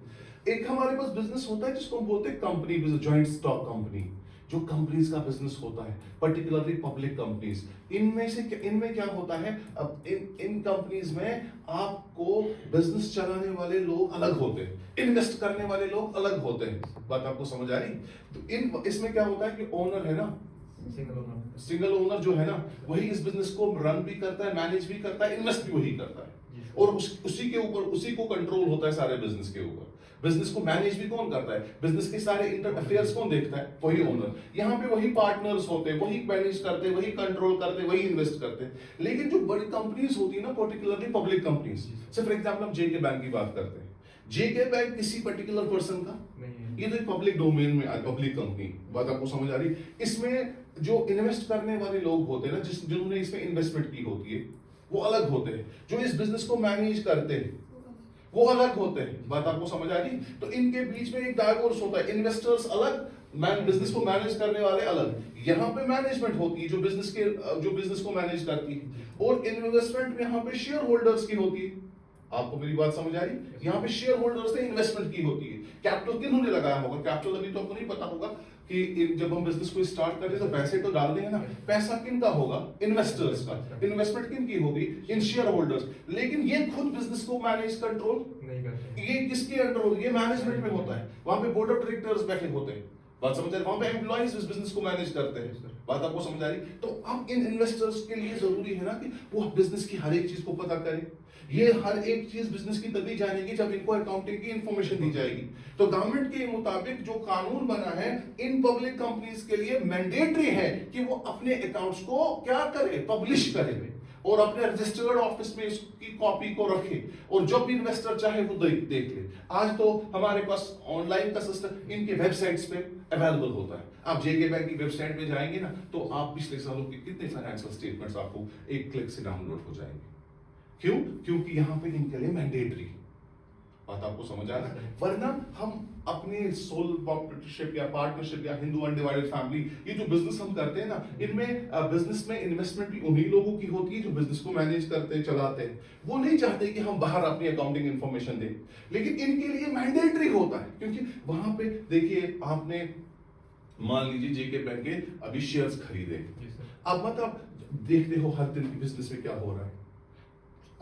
Speaker 1: एक हमारे पास बिजनेस होता है जिसको हम बोलते हैं company business, joint stock company, जो कंपनीज का बिजनेस होता है, पर्टिकुलरली पब्लिक कंपनीज। इनमें क्या होता है, अब इन कंपनीज में आपको बिजनेस चलाने वाले लोग अलग होते हैं, इन्वेस्ट करने वाले लोग अलग होते हैं। बात आपको समझ आ रही? तो इसमें क्या होता है कि ओनर है ना,
Speaker 2: Single owner.
Speaker 1: सिंगल ओनर जो है ना, वही इस बिजनेस को रन भी करता है, मैनेज भी करता है, इन्वेस्ट भी वही करता है,
Speaker 2: Yes, sir.
Speaker 1: और उसी के ऊपर उसी को कंट्रोल होता है सारे बिजनेस के ऊपर। बिजनेस को मैनेज भी कौन करता है, बिजनेस के सारे इंटर अफेयर्स कौन देखता है, वही ओनर। यहाँ पे वही पार्टनर्स होते हैं, वही मैनेज करते हैं, वही कंट्रोल करते हैं, वही इन्वेस्ट करते हैं। लेकिन जो बड़ी कंपनीज होती है ना, पर्टिकुलरली पब्लिक कंपनीज, से फॉर एग्जांपल हम जेके बैंक की बात करते हैं। जेके बैंक किसी पर्टिकुलर पर्सन का
Speaker 2: नहीं है.
Speaker 1: ये तो पब्लिक डोमेन में पब्लिक कंपनी। बात आपको समझ आ रही? इसमें जो इन्वेस्ट करने वाले लोग होते हैं ना, जिन्होंने इसमें इन्वेस्टमेंट की होती है, वो अलग होते हैं। जो इस बिजनेस को मैनेज करते हैं वो अलग होते हैं। बात आपको समझ आ रही? तो इनके बीच में एक डाइवोर्स होता है, इन्वेस्टर्स अलग, बिजनेस को मैनेज करने वाले अलग। यहाँ पे मैनेजमेंट होती है जो बिजनेस को मैनेज करती है, और इन्वेस्टमेंट में यहाँ पे शेयर होल्डर्स की होती है। आपको मेरी बात समझ आ रही? यहाँ पे शेयर होल्डर्स ने इन्वेस्टमेंट की होती है। कैपिटल किन्होंने लगाया होगा? कैपिटल अभी तो आपको नहीं पता होगा कि जब हम बिजनेस को स्टार्ट करें तो पैसे तो डाल देंगे ना, पैसा किन का होगा? इन्वेस्टर्स का। इन्वेस्टमेंट किन की होगी? इन शेयर होल्डर्स। लेकिन ये खुद बिजनेस को मैनेज कंट्रोल
Speaker 2: नहीं करते.
Speaker 1: ये किसके अंडर होगी? ये मैनेजमेंट में होता है। वहां पे बोर्ड ऑफ डायरेक्टर्स बैठे होते हैं। बात समझ आ रही? वहां पे एम्प्लॉइज इस बिजनेस को मैनेज करते हैं। बात आपको समझ आ रही? तो अब इन इन्वेस्टर्स के लिए जरूरी है ना कि वो बिजनेस की हर एक चीज को पता करें। ये हर एक चीज बिजनेस की तभी जानेगी जब इनको अकाउंटिंग की इंफॉर्मेशन दी जाएगी। तो गवर्नमेंट के मुताबिक जो कानून बना है, इन पब्लिक कंपनीज के लिए मैंडेटरी है कि वो अपने अकाउंट्स को क्या करे? पब्लिश करे, और अपने रजिस्टर्ड ऑफिस में इसकी कॉपी को रखे, और जब भी इन्वेस्टर चाहे वो देख ले। आज तो हमारे पास ऑनलाइन का सिस्टम इनके वेबसाइट्स पे अवेलेबल होता है। आप जेके बैंक की वेबसाइट पे जाएंगे ना, तो आप पिछले सालों के कितने फाइनेंशियल स्टेटमेंट्स आपको एक क्लिक से डाउनलोड हो जाएंगे। क्यों? क्योंकि यहाँ पे इनके लिए मैंडेटरी। बात आपको समझ आ रहा है? वरना हम अपने सोल प्रॉपर्टीशिप या पार्टनरशिप या हिंदू अनडिवाइडेड फैमिली, ये जो बिजनेस हम करते हैं ना, इनमें बिजनेस में इन्वेस्टमेंट भी उन्हीं लोगों की होती है जो बिजनेस को मैनेज करते हैं, चलाते हैं। वो नहीं चाहते कि हम बाहर अपनी अकाउंटिंग इंफॉर्मेशन दें, लेकिन इनके लिए मैंडेटरी होता है। क्योंकि वहां पे देखिए, आपने मान लीजिए जेके बैंक के अभी शेयर्स खरीदे,
Speaker 2: Yes, sir.
Speaker 1: अब मतलब देखते हो हर दिन की बिजनेस में क्या हो रहा है,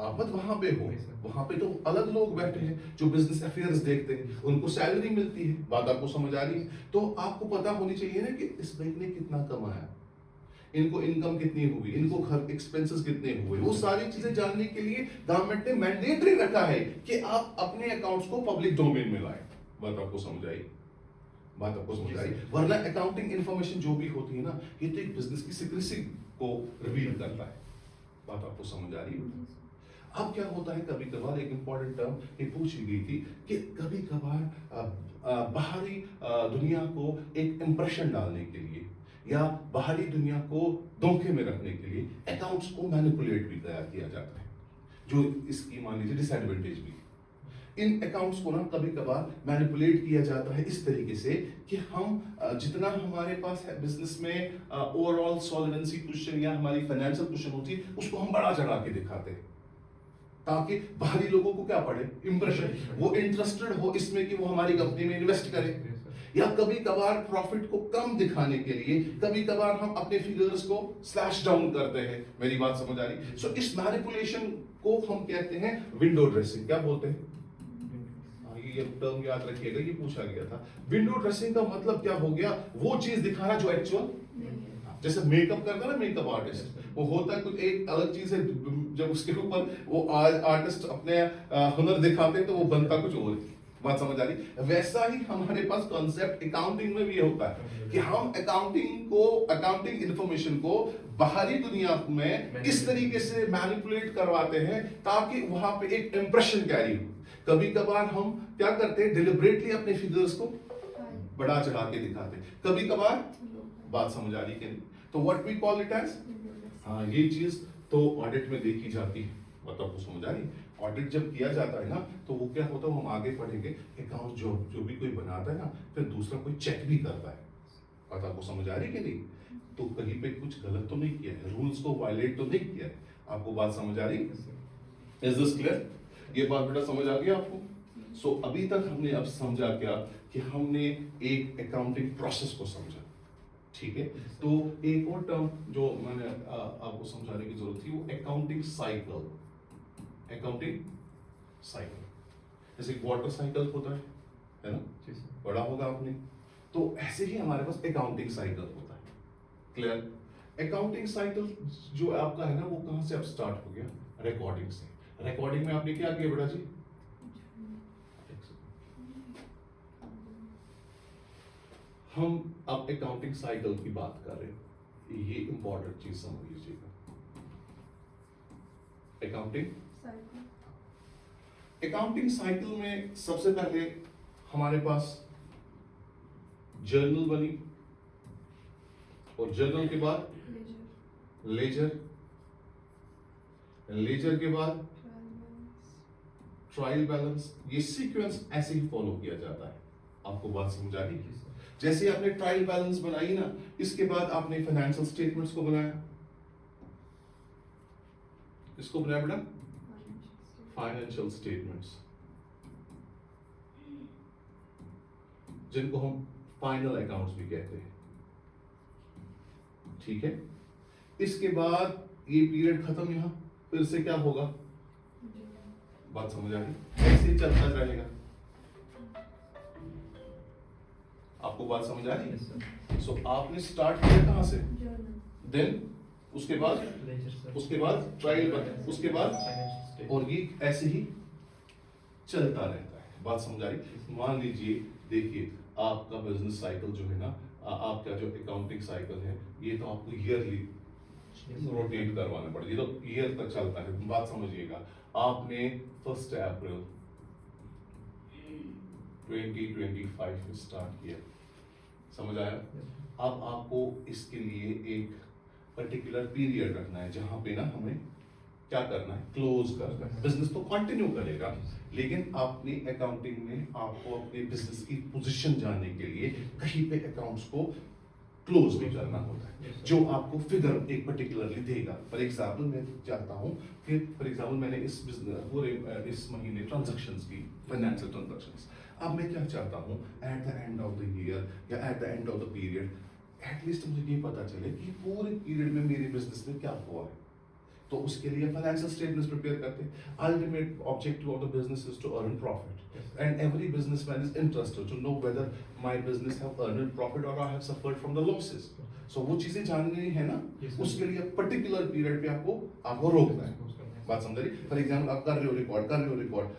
Speaker 1: आप मत वहां पे हो। वहां पे तो अलग लोग बैठे हैं जो बिजनेस अफेयर्स देखते हैं, उनको सैलरी मिलती है। बात आपको समझ आ रही है? तो आपको पता होनी चाहिए ना कि इस बैंक ने कितना कमाया, इनको इनकम कितनी हुई, इनको घर एक्सपेंसेस कितने हुए। वो सारी चीजें जानने के लिए गवर्नमेंट ने मैंडेटरी रखा है कि आप अपने अकाउंट्स को पब्लिक डोमेन में लाएं। बात आपको समझ आई? बात आपको समझ आई? वरना अकाउंटिंग इंफॉर्मेशन जो भी होती है ना, ये तो एक बिजनेस की सीक्रेसी को रिवील करता है। बात आपको समझ आ रही है? अब क्या होता है, कभी कभार एक इंपॉर्टेंट टर्म ये पूछी गई थी कि कभी कभार बाहरी दुनिया को एक इंप्रेशन डालने के लिए या बाहरी दुनिया को धोखे में रखने के लिए अकाउंट्स को मैनिपुलेट भी किया जाता है, जो इसकी मान लीजिए डिसएडवांटेज भी। इन अकाउंट्स को ना कभी कभार मैनिपुलेट किया जाता है इस तरीके से कि हम जितना हमारे पास है बिजनेस में ओवरऑल सॉल्वेंसी क्वेश्चन या हमारी फाइनेंशियल क्वेश्चन होती है, उसको हम बड़ा चढ़ा के दिखाते हैं, ताकि बाहरी लोगों को क्या पड़े? इंप्रेशन, वो इंटरेस्टेड हो इसमें कि वो हमारी कंपनी में इन्वेस्ट करें। या कभी कभार प्रॉफिट को कम दिखाने के लिए कभी कभार हम अपने फिगर्स को स्लैश डाउन करते हैं। मेरी बात समझ आ रही? सो इस मैनिपुलेशन को हम कहते हैं विंडो ड्रेसिंग। क्या बोलते हैं? ये टर्म याद रखिएगा, ये पूछा गया था। विंडो ड्रेसिंग का मतलब क्या हो गया? वो चीज दिखाना जो एक्चुअल, जैसे मेकअप करता है ना मेकअप आर्टिस्ट, वो होता है कुछ एक अलग चीज है, जब उसके ऊपर वो आर्टिस्ट अपने हुनर दिखाते हैं तो वो बनता कुछ और है। बात समझ आ रही? वैसा ही हमारे पास कॉन्सेप्ट अकाउंटिंग में भी होता है कि हम अकाउंटिंग इंफॉर्मेशन को बाहरी दुनिया में इस तरीके से मैनिपुलेट करवाते हैं ताकि वहां पे एक इंप्रेशन कैरी हो। कभी कभार हम क्या करते हैं, डिलिबरेटली अपने फिगर्स को बढ़ा चढ़ा के दिखाते हैं, कभी कभार बात समझ आ रही कि नहीं? तो what we call it as, हाँ ये चीज तो ऑडिट में देखी जाती है। मतलब आपको समझ आ रही? ऑडिट जब किया जाता है ना तो वो क्या होता है, हम आगे पढ़ेंगे, अकाउंट जो भी कोई बनाता है ना फिर दूसरा कोई चेक भी करता है। बात आपको समझ आ रही कि नहीं? तो कहीं पे कुछ गलत तो नहीं किया है, रूल्स को वायलेट तो नहीं किया है। आपको बात समझ आ रही? Is this clear? ये बात बेटा समझ आ गया आपको? सो अभी तक हमने अब समझा क्या कि हमने एक अकाउंटिंग प्रोसेस को समझा, ठीक है? तो एक और टर्म जो मैंने आपको समझाने की जरूरत थी वो अकाउंटिंग साइकिल। अकाउंटिंग साइकिल जैसे वाटर साइकिल होता है ना, पढ़ा होगा आपने। तो ऐसे ही हमारे पास अकाउंटिंग साइकिल होता है। क्लियर? अकाउंटिंग साइकिल जो आपका है ना वो कहां से अब स्टार्ट हो गया? रिकॉर्डिंग से। रिकॉर्डिंग में आपने क्या किया बेटा जी? हम अब अकाउंटिंग साइकिल की बात कर रहे हैं, ये इंपॉर्टेंट चीज समझ लीजिएगा। अकाउंटिंग साइकिल में सबसे पहले हमारे पास जर्नल बनी और जर्नल के बाद लेजर, लेजर के बाद ट्रायल बैलेंस। ये सीक्वेंस ऐसे ही फॉलो किया जाता है। आपको बात समझ आ रही है? जैसे आपने ट्रायल बैलेंस बनाई ना, इसके बाद आपने फाइनेंशियल स्टेटमेंट्स को बनाया। इसको बनाया बेटा फाइनेंशियल स्टेटमेंट्स, जिनको हम फाइनल अकाउंट्स भी कहते हैं, ठीक है? इसके बाद ये पीरियड खत्म, यहां फिर से क्या होगा? बात समझ आ रही? ऐसे चलता रहेगा। आपको बात समझ आ रही है? सो आपने स्टार्ट किया कहां से? देन उसके बाद ट्रायल, उसके बाद, और ये ऐसे ही चलता रहता है। बात समझ आ रही? मान लीजिए, देखिए आपका बिजनेस साइकिल जो है ना, आपका जो अकाउंटिंग साइकिल है, ये तो आपको ईयरली रोटेट करवाना पड़ेगा, ये तो ईयर तक चलता है। बात समझिएगा, आपने 1 अप्रैल 2025 में स्टार्ट किया, समझ आया? अब आपको इसके लिए एक पर्टिकुलर पीरियड रखना है जहां पे ना हमें क्या करना है? क्लोज करना है। बिजनेस तो कंटिन्यू करेगा, लेकिन अपनी अकाउंटिंग में आपको अपने बिजनेस की पोजीशन जानने के लिए कहीं पे अकाउंट्स को क्लोज भी करना होता है, जो आपको फिगर एक पर्टिकुलरली देगा। फॉर एग्जांपल मैं चाहता हूं कि फॉर एग्जांपल मैंने इस बिजनेस पूरे इस महीने ट्रांजैक्शंस की, फाइनेंशियल ट्रांजैक्शंस, अब मैं क्या चाहता हूं at the end of the year या at the end of the period at least मुझे ये पता चले कि पूरे पीरियड में मेरे बिजनेस में क्या हुआ है। तो उसके लिए फाइनेंशियल स्टेटमेंट्स प्रिपेयर करते हैं। Ultimate objective of the business is to earn profit, and every businessman is interested to know whether my business have earned profit और I have suffered from the losses. So वो चीजें जाननी है ना, उसके लिए पर्टिकुलर पीरियड पे आपको रोकना है। बात समझ रही? फॉर एग्जाम्पल आप कर रहे हो रिकॉर्ड,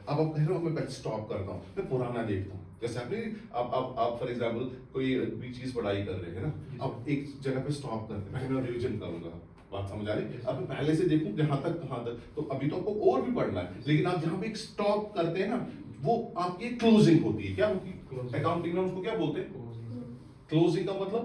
Speaker 1: अब आप कह रहे हो मैं पहले स्टॉप करता हूँ, मैं पुराना देखता हूँ। जैसे आपने आप फॉर एग्जाम्पल कोई भी चीज पढ़ाई कर रहे हैं ना, अब एक जगह पे स्टॉप करते हैं, मैं रिविजन करूंगा। बात समझ आ रही? अब पहले से देखूं कहां तक, तो अभी तो आपको और भी पढ़ना है, लेकिन आप जहां पे एक स्टॉप करते हैं ना, वो आपकी क्लोजिंग होती है। क्या होती है अकाउंटिंग में? उसको क्या बोलते हैं? क्लोजिंग का मतलब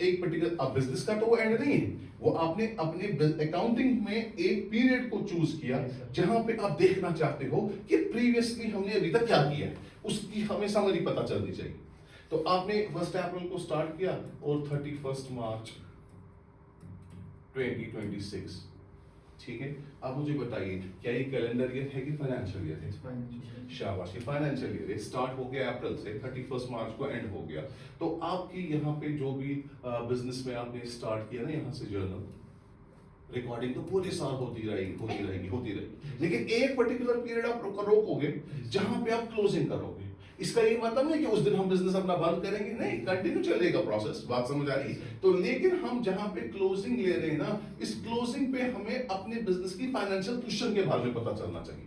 Speaker 1: एक पर्टिकुलर बिजनेस का तो वो एंड नहीं है, वो आपने अपने अकाउंटिंग में एक पीरियड को चूज किया जहां पे आप देखना चाहते हो कि प्रीवियसली हमने अभी तक क्या किया है, उसकी हमें समरी पता चलनी चाहिए। तो आपने 1 अप्रैल को स्टार्ट किया और 31 मार्च 2026, ठीक है? अब मुझे बताइए क्या ये कैलेंडर ईयर है कि फाइनेंशियल ईयर है? शाबाश, ये फाइनेंशियल ईयर है। स्टार्ट हो गया अप्रैल से, 31 मार्च को एंड हो गया। तो आपकी यहाँ पे जो भी बिजनेस में आपने स्टार्ट किया ना, यहाँ से जर्नल रिकॉर्डिंग तो पूरे साल होती रहेगी। लेकिन एक पर्टिकुलर पीरियड आप रोकोगे जहां पे आप क्लोजिंग करोगे। इसका ये मतलब नहीं कि उस दिन हम बिजनेस अपना बंद करेंगे, नहीं, कंटिन्यू चलेगा प्रोसेस, बात समझ आ रही है? तो लेकिन हम जहां पे क्लोजिंग ले रहे हैं ना, इस क्लोजिंग पे हमें अपने बिजनेस की फाइनेंशियल पोजीशन के बारे में पता चलना चाहिए।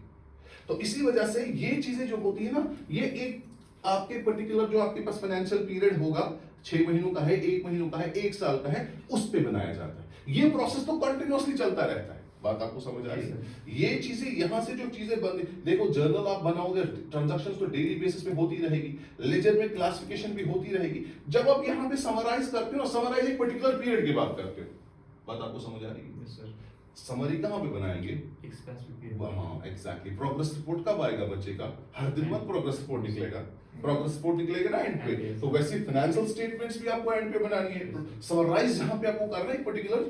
Speaker 1: तो इसी वजह से ये चीजें जो होती है ना, ये एक आपके पर्टिकुलर जो आपके पास फाइनेंशियल पीरियड होगा, 6 महीनों का है, 1 महीनों का है, 1 साल का है, उस पे बनाया जाता है। ये प्रोसेस तो कंटिन्यूअसली चलता रहता है, बात आपको समझ आ रही है? ये चीजें यहां से जो चीजें बन, देखो जर्नल आप बनाओगे, ट्रांजैक्शंस तो डेली बेसिस पे होती रहेगी, लेजर में क्लासिफिकेशन भी होती रहेगी। जब आप यहाँ पे समराइज करते हो ना, समराइज एक पर्टिकुलर पीरियड की बात करते हो, बात आपको समझ आ रही है?
Speaker 2: Yes sir.
Speaker 1: समरी कहाँ पे बनाएंगे?
Speaker 2: एक स्पेसिफिक पीरियड।
Speaker 1: हाँ एग्जैक्टली। प्रोग्रेस रिपोर्ट कब आएगा बच्चे का? हर दिन मत प्रोग्रेस रिपोर्ट निकलेगा, प्रोग्रेस रिपोर्ट निकलेगा ना एंड पे। तो वैसे फाइनेंशियल स्टेटमेंट्स भी आपको एंड पे बनानी है, समराइज जहां पे आपको करना है एक पर्टिकुलर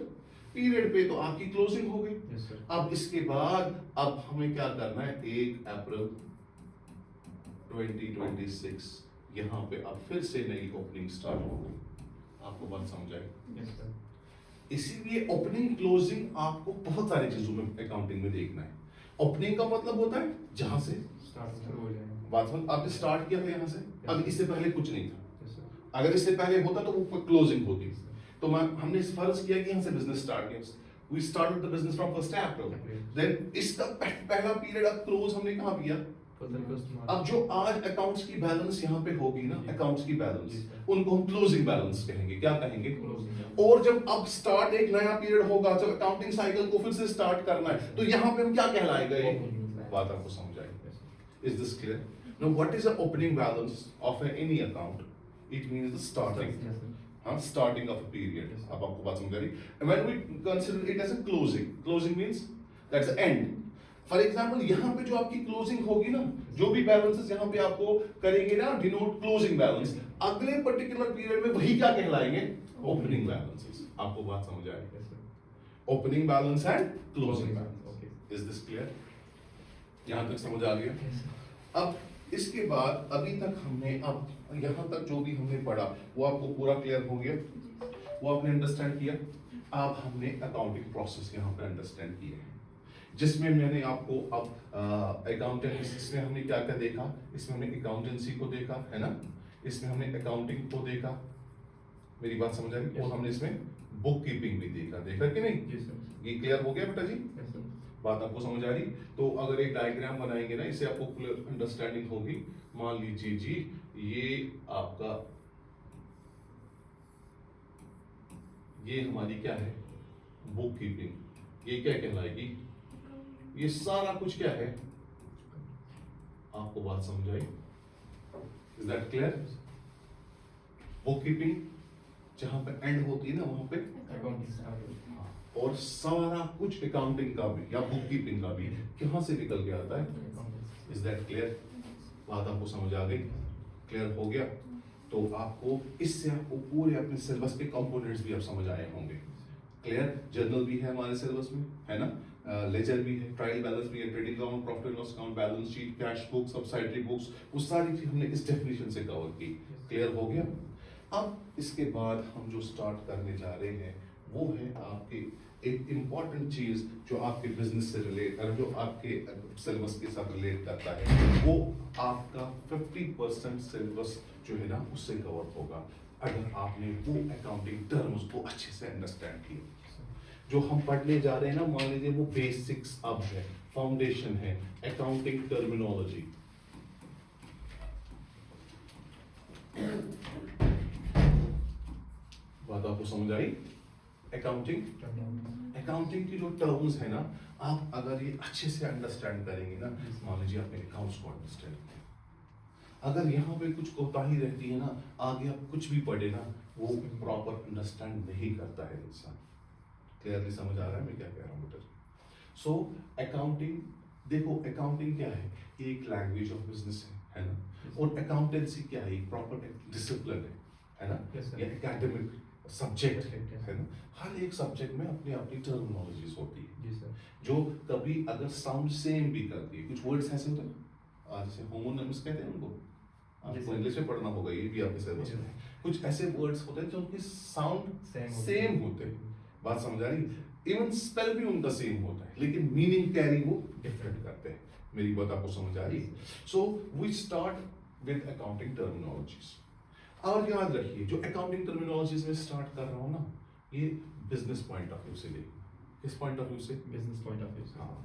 Speaker 1: पीरियड पे, तो आपकी क्लोजिंग हो गई।
Speaker 2: Yes sir.
Speaker 1: अब इसके बाद अब हमें क्या करना है, 1 अप्रैल 2026 यहाँ पे अब फिर से नई ओपनिंग स्टार्ट हो गई। आपको बात समझ आई?
Speaker 2: Yes sir.
Speaker 1: इसीलिए ओपनिंग क्लोजिंग आपको बहुत सारी चीजों में अकाउंटिंग में देखना है। ओपनिंग का मतलब होता है जहां से
Speaker 2: स्टार्ट शुरू हो जाएगा।
Speaker 1: बात समझ, आपने स्टार्ट किया था यहाँ से, अब इससे पहले कुछ नहीं था।
Speaker 2: Yes sir.
Speaker 1: अगर इससे पहले होता तो वो क्लोजिंग होती। तो हमने इस फर्ज किया कि यहाँ से बिजनेस स्टार्ट किया, we started the business from 1 April, then इसका पहला पीरियड अब क्लोज हमने कहाँ किया? अब जो आज अकाउंट्स की बैलेंस यहाँ पे होगी ना, अकाउंट्स की बैलेंस, उनको हम क्लोजिंग बैलेंस कहेंगे। क्या कहेंगे? और जब अब स्टार्ट एक नया पीरियड होगा, जब अकाउंटिंग साइकिल को फिर से स्टार्ट करना है, तो यहाँ पे हम क्या कहलाएगा? ये बात आपको समझ आएगी? Is this clear? Now what is the opening balance of any account? It means the starting of a period. अब आपको बात समझ आ रही? When we consider it as a closing means that's the end. For example यहाँ पे जो आपकी क्लोजिंग होगी ना, जो भी बैलेंसेस यहाँ पे आपको करेंगे ना डिनोट क्लोजिंग बैलेंस, अगले पर्टिकुलर पीरियड में वही क्या कहलाएंगे? Opening balances. आपको बात समझ आ रही है? Opening balance and closing balance. Is this clear? यहाँ तक समझ आ गया? अब इसके बाद अभी तक हमने, अब यहाँ तक जो भी हमने पढ़ा वो आपको पूरा क्लियर हो गया, वो आपने अंडरस्टैंड किया। अब हमने अकाउंटिंग प्रोसेस यहाँ पे अंडरस्टैंड किया है, जिसमें मैंने आपको अब अकाउंटेंट, इसमें हमने क्या क्या देखा? इसमें हमने अकाउंटेंसी को देखा है ना, इसमें हमने अकाउंटिंग को देखा, मेरी बात समझ आ रही? और हमने इसमें बुक कीपिंग भी देखा कि नहीं?
Speaker 2: जी सर।
Speaker 1: ये क्लियर हो गया बेटा जी?
Speaker 2: Yes sir.
Speaker 1: बात आपको समझ आ रही? तो अगर एक डायग्राम बनाएंगे ना, इससे आपको क्लियर अंडरस्टैंडिंग होगी। मान लीजिए जी, ये आपका, ये हमारी क्या है? Book keeping. ये क्या कहलाएगी? ये सारा कुछ क्या है? आपको बात समझ आई? Is that clear? Bookkeeping जहां पे एंड होती है ना, वहां पे
Speaker 2: अकाउंटिंग स्टार्ट हो जाएगा।
Speaker 1: और सारा कुछ अकाउंटिंग का भी या बुक कीपिंग का भी कहां से निकल के आता है? Is that clear? बात आपको समझ आ गई? क्लियर हो गया? तो आपको इससे आपको पूरे अपने सिलेबस के कंपोनेंट्स भी आप समझ आए होंगे। क्लियर? जर्नल भी है हमारे सिलेबस में, है ना, लेजर भी है, ट्रायल बैलेंस भी है, trading account, profit and loss account, balance sheet, cash book, subsidiary books, वो सारी चीज हमने इस डेफिनेशन से कवर की। क्लियर हो गया? अब इसके बाद हम जो स्टार्ट करने जा रहे हैं वो है आपके एक इम्पॉर्टेंट चीज जो आपके बिजनेस से रिलेट, जो आपके सिलेबस के साथ रिलेट करता है, वो आपका 50% सिलेबस जो है ना उससे कवर होगा अगर आपने वो अकाउंटिंग टर्म्स को अच्छे से अंडरस्टैंड किया। जो हम पढ़ने जा रहे हैं ना, मान लीजिए वो बेसिक्स अब है, फाउंडेशन है, अकाउंटिंग टर्मिनोलॉजी। बात आपको समझ आई? अकाउंटिंग की जो टर्म्स है ना, आप अगर ये अच्छे से अंडरस्टैंड करेंगे ना, मान लीजिए आपने अकाउंट्स को अंडरस्टैंड किया, अगर यहाँ पे कुछ कोताही रहती है ना, आगे आप कुछ भी पढ़े ना, वो प्रॉपर अंडरस्टैंड नहीं करता है इंसान। क्लियरली समझ आ रहा है मैं क्या कह रहा हूँ बेटा? सो अकाउंटिंग, देखो अकाउंटिंग क्या है? ये एक लैंग्वेज ऑफ बिजनेस है ना, और अकाउंटेंसी क्या है? एक प्रॉपर डिसिप्लिन है ना, ये एकेडमिक सब्जेक्ट है ना। हर एक सब्जेक्ट में अपनी अपनी टर्मिनोलॉजीज होती है
Speaker 2: जी सर।
Speaker 1: जो कभी अगर साउंड सेम भी करती है। कुछ वर्ड्स ऐसे होते हैं, जैसे होमोनिम्स कहते हैं उनको, आपको इंग्लिश में पढ़ना होगा, ये भी आपके सिलेबस में। कुछ ऐसे वर्ड्स होते हैं जो उनकी साउंड सेम होते हैं, बात समझ आ रही? इवन स्पेल भी उनका सेम होता है, लेकिन मीनिंग कैरी वो डिफरेंट करते हैं। मेरी बात आपको समझ आ रही है? So we start with accounting terminologies. और याद रखिए जो अकाउंटिंग टर्मिनोलॉजीज में स्टार्ट कर रहा हूँ ना, ये बिजनेस पॉइंट ऑफ व्यू से देखिए। किस पॉइंट ऑफ व्यू से?
Speaker 2: Business point of view.
Speaker 1: हाँ,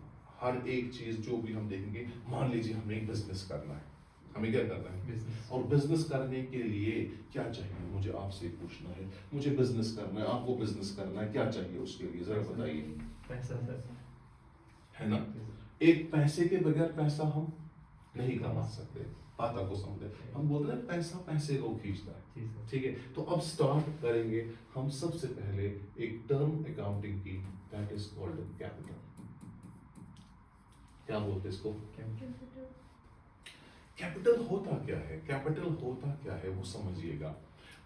Speaker 1: हर एक चीज जो भी हम देखेंगे, मान लीजिए हमें एक बिजनेस करना है, हमें क्या करना है?
Speaker 2: Business.
Speaker 1: और बिजनेस करने के लिए क्या चाहिए, मुझे आपसे पूछना है। मुझे बिजनेस करना है, आपको बिजनेस करना है, क्या चाहिए उसके लिए जरा बताइए,
Speaker 2: पैसा सर.
Speaker 1: है ना? एक पैसे के बगैर पैसा हम नहीं कमा सकते। बात आपको समझे? हम बोलते हैं पैसा पैसे को खींचता है,
Speaker 2: जी सर.
Speaker 1: ठीक है? तो अब स्टार्ट करेंगे हम सबसे पहले एक टर्म अकाउंटिंग की, दैट इज कॉल्ड कैपिटल। क्या बोलते हैं इसको?
Speaker 3: Capital.
Speaker 1: कैपिटल होता क्या है? कैपिटल होता क्या है वो समझिएगा।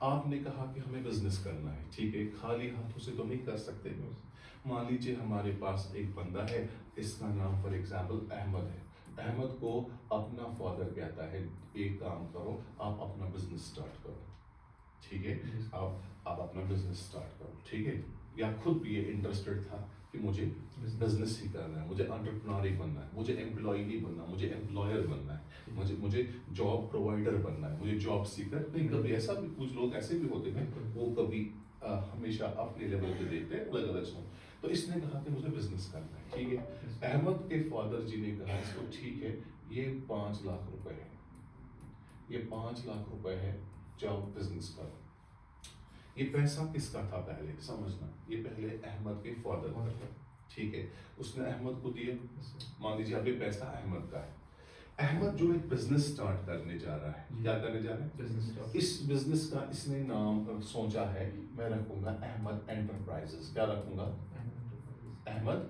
Speaker 1: आपने कहा कि हमें बिजनेस करना है, ठीक है? खाली हाथों से तो नहीं कर सकते। मान लीजिए हमारे पास एक बंदा है, इसका नाम फॉर एग्जाम्पल अहमद है। अहमद को अपना फादर कहता है एक काम करो, आप अपना बिजनेस स्टार्ट करो, ठीक है? आप अपना बिजनेस स्टार्ट करो, ठीक है? या खुद भी ये इंटरेस्टेड था कि मुझे बिजनेस ही करना है, मुझे एंटरप्रेन्योर ही बनना है, मुझे एम्प्लॉय नहीं बनना, मुझे एम्प्लॉयर बनना है, मुझे जॉब प्रोवाइडर बनना है, मुझे जॉब सीकर नहीं। कभी ऐसा भी कुछ लोग ऐसे भी होते हैं, वो कभी हमेशा अपने लेवल पे देखते हैं, अलग अलग सोच। तो इसने कहा कि मुझे बिजनेस करना है, ठीक है? अहमद के फादर जी ने कहा इसको, ठीक है, ये 5 लाख रुपए है, ये 5 लाख रुपए है, जाओ बिजनेस करो। ये पैसा किसका था पहले समझना, ये पहले अहमद के फादर का, ठीक है? उसने अहमद को दिए, मान लीजिए अब ये पैसा अहमद का है। अहमद जो एक बिजनेस स्टार्ट करने जा रहा है, क्या करने जा रहा है?
Speaker 2: Business start.
Speaker 1: इस बिजनेस का इसने नाम सोचा है, मैं रखूंगा अहमद एंटरप्राइजेस। क्या रखूंगा? अहमद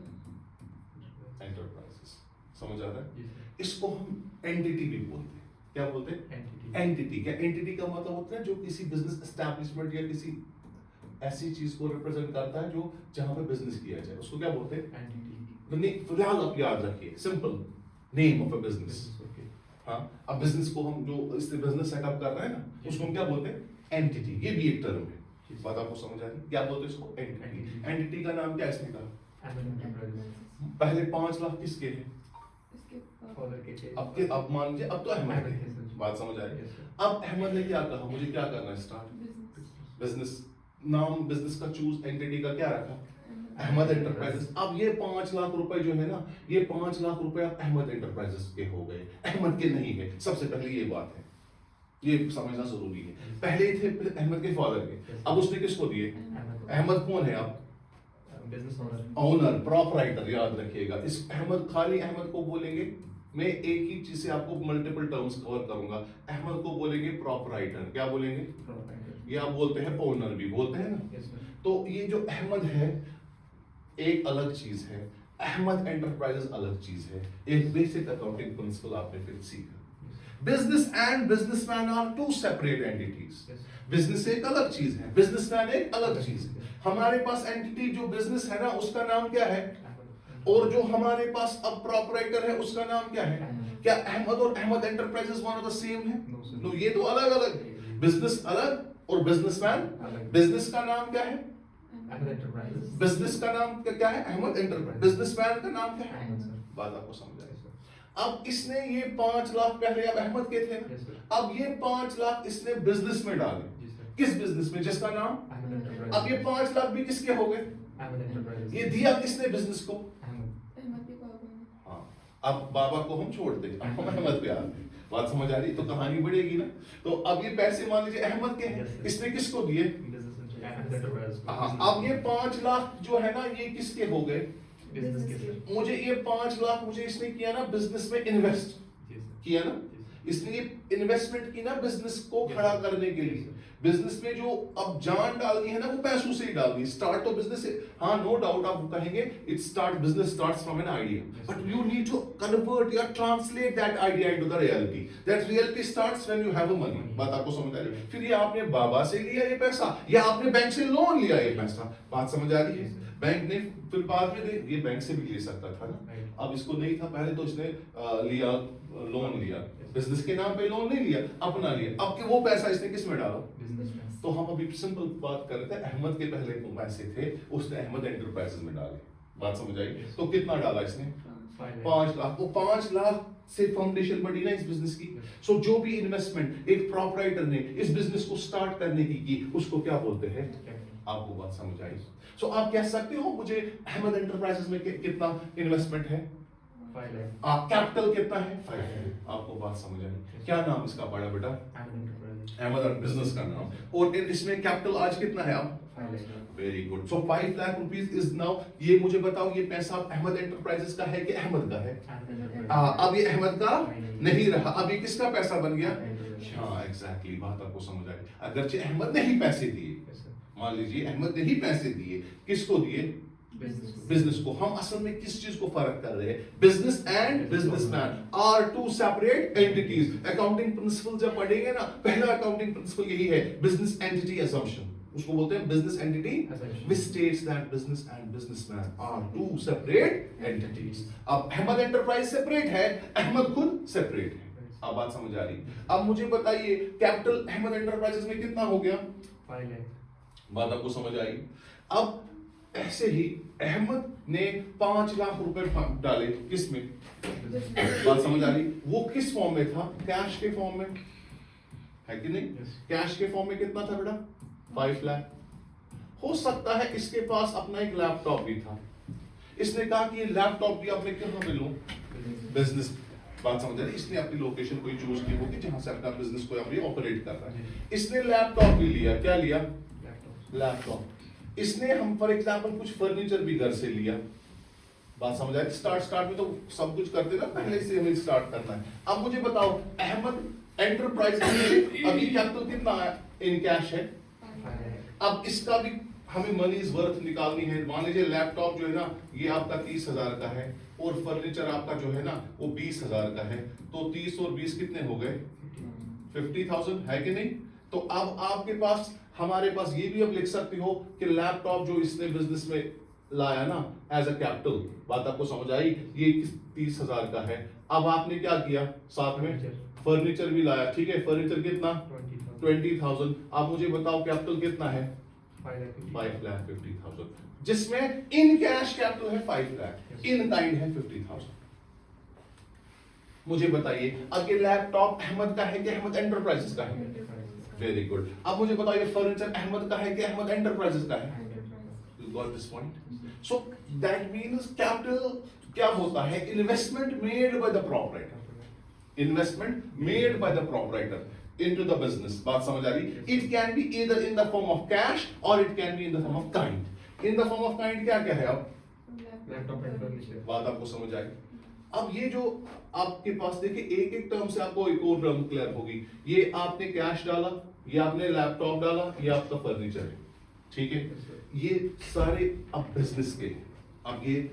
Speaker 1: एंटरप्राइजेस। समझ आ रहा है?
Speaker 2: जी सर.
Speaker 1: इसको हम एंटिटी भी बोलते हैं। क्या बोलते हैं?
Speaker 2: Entity.
Speaker 1: एंटिटी। क्या एंटिटी का मतलब होता है जो किसी बिजनेस एस्टैब्लिशमेंट या किसी ऐसी चीज को रिप्रेजेंट करता है जो जहां पे बिजनेस किया जाए, उसको क्या बोलते हैं?
Speaker 2: Entity.
Speaker 1: फिलहाल आप याद रखिए, simple name of a business.
Speaker 2: Business. Okay.
Speaker 1: हाँ, अब बिजनेस को हम जो इससे बिजनेस सेटअप कर रहे हैं ना, उसको हम क्या बोलते हैं? एंटिटी। ये भी एक टर्म है,
Speaker 2: जी सर.
Speaker 1: बात आपको समझ आ रही है? क्या बोलते हैं इसको? एंटिटी।
Speaker 2: Entity.
Speaker 1: एंटिटी का नाम क्या है इसने कहा?
Speaker 2: Ahmed Enterprises.
Speaker 1: पहले 5 लाख किसके हैं?
Speaker 3: इसके
Speaker 2: Father के थे.
Speaker 1: अब मान लीजिए अब तो अहमद
Speaker 2: Ahmed
Speaker 1: है,
Speaker 2: के सर.
Speaker 1: बात समझ आ रही है?
Speaker 2: Yes sir.
Speaker 1: अब अहमद ने क्या कहा, मुझे क्या करना है स्टार्ट?
Speaker 3: business.
Speaker 1: बिजनेस नाम बिजनेस का चूज, एंटिटी का क्या रखा? अहमद एंटरप्राइजेस। अब ये 5 लाख रुपए जो है ना, ये 5 लाख रुपए अब अहमद एंटरप्राइजेस के हो गए, अहमद के नहीं है। सबसे पहले ये बात है, ये समझना जरूरी है। पहले थे अहमद के फादर के, अब उसने किसको दिए?
Speaker 2: Ahmed.
Speaker 1: अहमद कौन है आप?
Speaker 2: Business owner.
Speaker 1: Owner, proprietor. याद रखिएगा, इस अहमद, खाली अहमद को बोलेंगे, मैं एक ही चीज से आपको मल्टीपल टर्म्स कवर करूंगा। अहमद को बोलेंगे प्रॉपराइटर, क्या बोलेंगे?
Speaker 2: Proprietor.
Speaker 1: ये आप बोलते हैं ओनर भी बोलते हैं ना।
Speaker 2: Yes sir.
Speaker 1: तो ये जो अहमद है एक अलग चीज है, अहमद एंटरप्राइजेस अलग चीज है। एक बेसिक अकाउंटिंग प्रिंसिपल आपने फिर सीखा। Business and businessman are two separate entities.
Speaker 2: Yes.
Speaker 1: Business एक अलग चीज है, बिजनेसमैन एक अलग चीज है। हमारे पास एंटिटी जो बिजनेस है ना, उसका नाम क्या है? और जो हमारे पास अब प्रॉपराइटर है उसका नाम क्या है? क्या अहमद और Ahmad Enterprises one of the same है?
Speaker 2: No, sir.
Speaker 1: तो ये तो अलग अलग है। बिजनेस अलग और बिजनेसमैन।
Speaker 2: अलग.
Speaker 1: बिजनेस का नाम क्या है?
Speaker 2: Ahmed Enterprises.
Speaker 1: बिजनेस का नाम क्या है? अहमद एंटरप्राइज। बिजनेसमैन का नाम क्या है?
Speaker 2: Ahmed sir.
Speaker 1: बात आपको समझ आई?
Speaker 2: Yes sir.
Speaker 1: अब इसने ये 5 लाख पहले अब अहमद के थे ना,
Speaker 2: Yes sir.
Speaker 1: अब ये 5 लाख इसने बिजनेस में डाले।
Speaker 2: जी सर.
Speaker 1: किस बिजनेस में? जिसका नाम,
Speaker 2: Ahmed Enterprises.
Speaker 1: अब ये 5 लाख भी किसके हो गए?
Speaker 2: Ahmed Enterprises.
Speaker 1: ये दिया किसने बिजनेस को?
Speaker 2: Ahmed.
Speaker 3: अहमद के बाबा ने
Speaker 1: हाँ, अब बाबा को हम छोड़ दें, अब हम अहमद पे आते हैं। बात समझ आ रही? तो कहानी बढ़ेगी ना। तो अब ये पैसे मान लीजिए अहमद के हैं,
Speaker 2: Yes, sir.
Speaker 1: इसने किसको दिए?
Speaker 2: Business and Ahmed Enterprises.
Speaker 1: हाँ, अब ये 5 लाख जो है ना, ये किसके हो गए?
Speaker 2: Business के sir.
Speaker 1: मुझे ये 5 लाख मुझे इसने किया ना बिजनेस में इन्वेस्ट
Speaker 2: जी सर.
Speaker 1: किया ना,
Speaker 2: जी सर.
Speaker 1: इसने ये इन्वेस्टमेंट की ना बिजनेस को
Speaker 2: Yes,
Speaker 1: खड़ा
Speaker 2: sir.
Speaker 1: करने के लिए। बिजनेस में जो अब जान डालनी है ना, वो पैसों से ही डालनी। स्टार्ट तो बिजनेस से, हाँ नो डाउट आप कहेंगे it start, business starts from an idea,
Speaker 2: Yes,
Speaker 1: but
Speaker 2: sir.
Speaker 1: You need to convert या translate that idea into the reality. That reality starts when you have a money. बात आपको समझ आ रही है? फिर ये आपने बाबा से लिया ये पैसा या आपने बैंक से लोन लिया ये पैसा, बात समझ आ रही है?
Speaker 2: Yes, sir.
Speaker 1: बैंक ने फिर बाद में दे, ये बैंक से भी ले सकता था ना।
Speaker 2: Right.
Speaker 1: अब इसको नहीं था पहले, तो इसने लिया, लोन लिया,
Speaker 2: Yes.
Speaker 1: बिजनेस के नाम पे लोन नहीं लिया, अपना लिया। अब के वो पैसा इसने किस में डाला?
Speaker 2: Businessman.
Speaker 1: तो हम अभी सिंपल बात कर रहे थे, अहमद के पहले पैसे थे, उसने अहमद एंटरप्राइजेस में डाले। बात समझ आई? तो कितना डाला इसने?
Speaker 2: 5
Speaker 1: 5 लाख। वो 5 लाख से फाउंडेशन बनी ना इस बिजनेस की। सो जो भी इन्वेस्टमेंट एक प्रोपराइटर ने इस बिजनेस को स्टार्ट करने की उसको क्या बोलते हैं? आपको बात समझ आई? सो आप कह सकते हो मुझे अहमद एंटरप्राइजेस में कितना इन्वेस्टमेंट है?
Speaker 2: 5 lakh
Speaker 1: कैपिटल कितना है? 5 लाख। आपको बात समझ आई? क्या नाम इसका पड़ा बेटा? अहमद बिजनेस का नाम। और इसमें कैपिटल आज कितना है आप?
Speaker 2: 5 lakh
Speaker 1: very good. So 5 lakh rupees is now, ये मुझे बताओ ये पैसा अहमद एंटरप्राइजेस का है कि अहमद का है? अब ये अहमद का नहीं रहा, अब ये किसका पैसा बन गया? हाँ एग्जैक्टली, बात आपको समझ आई। अगरचे अहमद ने ही पैसे दिए, मान लीजिए अहमद ने ही पैसे दिए, किसको दिए? बिजनेस को। हम असल में किस चीज को फर्क कर रहे हैं? Business and businessman are two separate entities. Accounting principle जब पढ़ेंगे ना, पहला अकाउंटिंग प्रिंसिपल यही है, बिजनेस एंटिटी असम्पशन, उसको बोलते हैं business entity which states that business and businessman are two separate entities। अब अहमद एंटरप्राइज सेपरेट है, अहमद खुद सेपरेट है। अब बात समझ आ रही? अब मुझे बताइए कैपिटल अहमद एंटरप्राइजेस में कितना हो गया?
Speaker 2: 5 lakh
Speaker 1: बात आपको समझ आई? अब ऐसे ही अहमद ने 5 लाख रुपए डाले, किस में? बात समझ आ रही? वो किस फॉर्म में था? कैश के फॉर्म में, है कि नहीं?
Speaker 2: Yes।
Speaker 1: कैश के फॉर्म में कितना था बेटा? 5 लाख। हो सकता है इसके पास अपना एक लैपटॉप भी था, इसने कहा कि ये लैपटॉप भी अपने कहाँ पे लूं? बिजनेस। बात समझ आ रही? इसने अपनी लोकेशन कोई चूज की होगी जहां से अपना बिजनेस को अभी ऑपरेट कर रहा है। इसने लैपटॉप भी लिया, क्या लिया? लैपटॉप। इसने हम फॉर एग्जांपल कुछ फर्नीचर भी घर से लिया। बात समझ आ रही? स्टार्ट में तो सब कुछ करते ना, पहले से हमें स्टार्ट करना है। अब मुझे बताओ अहमद एंटरप्राइज में अभी कैपिटल कितना इन कैश है?
Speaker 2: 5 lakh
Speaker 1: अब इसका भी हमें मनीज वर्थ निकालनी है। मान लीजिए लैपटॉप जो है ना ये आपका 30,000 का है और फर्नीचर आपका जो है ना वो 20,000 का है, तो 30 और 20 कितने हो गए? 50,000, है कि नहीं? तो अब आपके पास, हमारे पास ये भी अब लिख सकते हो कि लैपटॉप जो इसने बिजनेस में लाया ना एज अ कैपिटल, बात आपको समझ आई? ये 30,000 का है। अब आपने क्या किया? साथ में फर्नीचर भी लाया, ठीक है? फर्नीचर कितना? 20,000। आप मुझे बताओ कैपिटल कितना है? 5,50,000, जिसमें इन कैश कैपिटल है 5 लाख, इन काइंड है 50,000। मुझे बताइए अब ये लैपटॉप अहमद का है कि अहमद एंटरप्राइजेस का है? Very good. अब मुझे बताइए फर्नीचर अहमद का है कि अहमद एंटरप्राइजेस का है? You got this point? So that means capital क्या होता है? Investment made by the proprietor. Investment made by the proprietor into the business. बात समझ आ रही? It can be either in the form of cash or it can be in the form of kind. In the form of kind क्या क्या है अब?
Speaker 2: Laptop and furniture.
Speaker 1: बात आपको समझ आई? अब ये जो आपके पास देखिए एक एक टर्म से आपको एक और टर्म क्लियर होगी। ये आपने कैश डाला, ये आपने लैपटॉप डाला, ये आपका फर्नीचर है, ठीक है? ये सारे अब बिजनेस के हैं। अब ये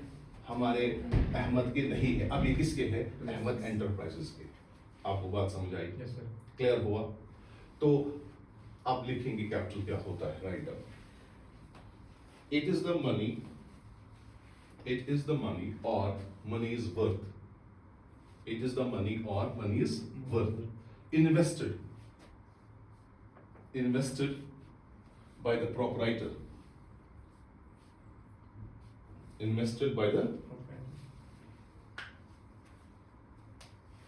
Speaker 1: हमारे अहमद के नहीं है, अब ये किसके हैं? अहमद एंटरप्राइजेस के। आपको बात समझ आई?
Speaker 2: Yes sir.
Speaker 1: क्लियर हुआ? तो आप लिखेंगे कैपिटल क्या होता है? Write down. It is the money, it is the money or money is worth, it is the money or money is worth invested by the proprietor, invested by the,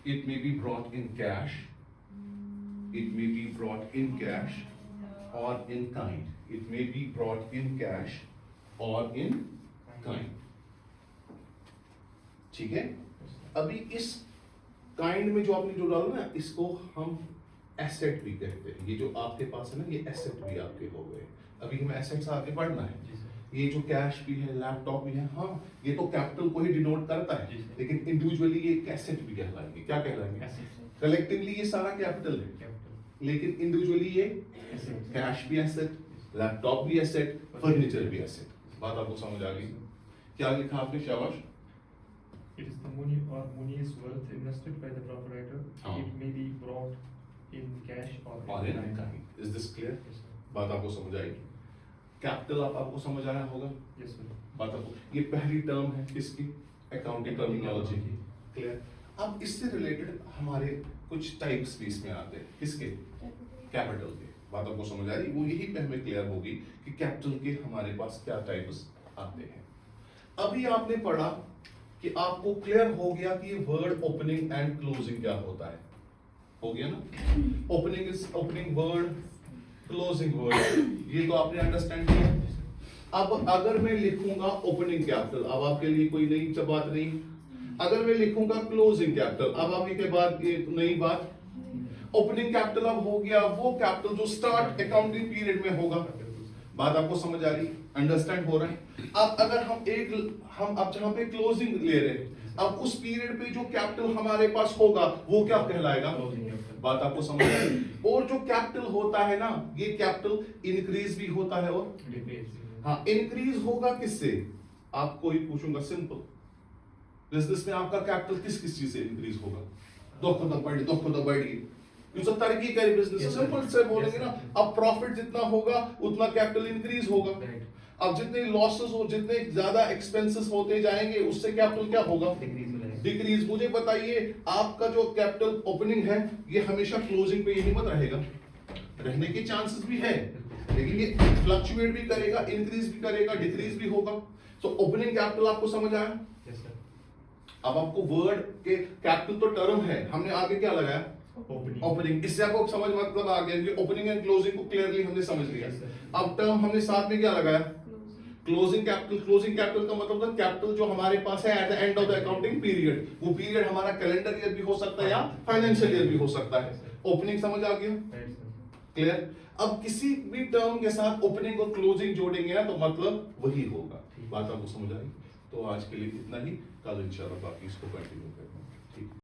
Speaker 1: it may be brought in cash, it may be brought in cash or in kind, it may be brought in cash or in kind। ठीक है? अभी इस kind में जो आपने जो डाला ना, इसको हम एसेट भी कहते हैं। ये जो आपके पास है ना, ये एसेट भी आपके हो गए। अभी हमें एसेट से आगे बढ़ना है। ये जो कैश भी है, लैपटॉप भी है, हाँ ये तो कैपिटल को ही डिनोट करता है, लेकिन इंडिविजुअली ये एसेट भी कहलाएंगे। क्या कहलाएंगे? कलेक्टिवली ये सारा कैपिटल है, लेकिन इंडिविजुअली ये कैश भी एसेट, लैपटॉप भी एसेट, फर्नीचर भी एसेट। बात आपको समझ आ गई? क्या लिखा आपने शाबाश?
Speaker 2: It is the money or money is worth invested by the proprietor.
Speaker 1: हाँ।
Speaker 2: It may be brought in cash or
Speaker 1: in kind. Is this clear?
Speaker 2: Yes sir.
Speaker 1: बात आपको समझ आई? कैपिटल आपको समझ आया होगा?
Speaker 2: Yes sir.
Speaker 1: बात आपको, ये पहली टर्म है किसकी? अकाउंटिंग टर्मिनोलॉजी की। क्लियर? अब इससे रिलेटेड हमारे कुछ टाइप्स भी इसमें आते हैं। किसके? कैपिटल के। बात आपको समझ आ रही? वो यही पे हमें क्लियर होगी कि कैपिटल के हमारे पास क्या टाइप्स आते हैं। अभी आपने पढ़ा कि आपको क्लियर हो गया कि वर्ड ओपनिंग एंड क्लोजिंग क्या होता है, हो गया ना। Opening is opening word, closing word, ये तो आपने अंडरस्टैंड किया। अब अगर मैं लिखूंगा ओपनिंग कैपिटल, अब आपके लिए कोई नई बात नहीं। अगर मैं लिखूंगा क्लोजिंग कैपिटल, अब आपके बाद ये नई बात। ओपनिंग कैपिटल अब हो गया वो कैपिटल जो स्टार्ट अकाउंटिंग पीरियड में होगा। बात आपको समझ आ रही, अंडरस्टैंड हो रहा है। अब अगर हम अब जहां पे क्लोजिंग ले रहे हैं, अब उस पीरियड पे जो कैपिटल हमारे पास होगा वो क्या कहलाएगा, बात आपको समझ आ रही। और जो कैपिटल होता है ना, ये कैपिटल इंक्रीज भी होता है और हाँ, इंक्रीज होगा किससे, आपको ही पूछूंगा सिंपल। बिजनेस में आपका कैपिटल किस किस चीज से इंक्रीज होगा, दो खुद बढ़ी तरक्की करे बिजनेस, सिंपल से बोलेंगे ना। अब प्रॉफिट जितना होगा उतना कैपिटल इंक्रीज होगा। अब जितने लॉसेस हो, जितने ज्यादा एक्सपेंसेस होते जाएंगे, उससे कैपिटल क्या होगा, डिक्रीज। मुझे बताइए आपका जो कैपिटल ओपनिंग है ये हमेशा क्लोजिंग पे यही मत रहेगा, रहने के चांसेस भी है, लेकिन ये फ्लक्चुएट भी करेगा, इंक्रीज भी करेगा, डिक्रीज भी होगा। तो ओपनिंग कैपिटल आपको समझ आया। अब आपको वर्ड के कैपिटल तो टर्म है, हमने आगे क्या लगाया, ओपनिंग। इससे आपको समझ मतलब आ गया कि ओपनिंग एंड क्लोजिंग को क्लियरली हमने समझ लिया। अब टर्म हमने साथ में क्या लगाया, क्लोजिंग कैपिटल। क्लोजिंग कैपिटल का मतलब था कैपिटल जो हमारे पास है eight the end of the accounting period. वो पीरियड हमारा कैलेंडर ईयर भी हो सकता है या फाइनेंशियल ईयर भी हो सकता है। ओपनिंग समझ आ गया, क्लियर। अब किसी भी टर्म के साथ ओपनिंग और क्लोजिंग जोड़ेंगे ना तो मतलब वही होगा। बात आपको समझ आई। तो आज के लिए इतना ही, कल इंशाल्लाह बाकी इसको कंटिन्यू करेंगे।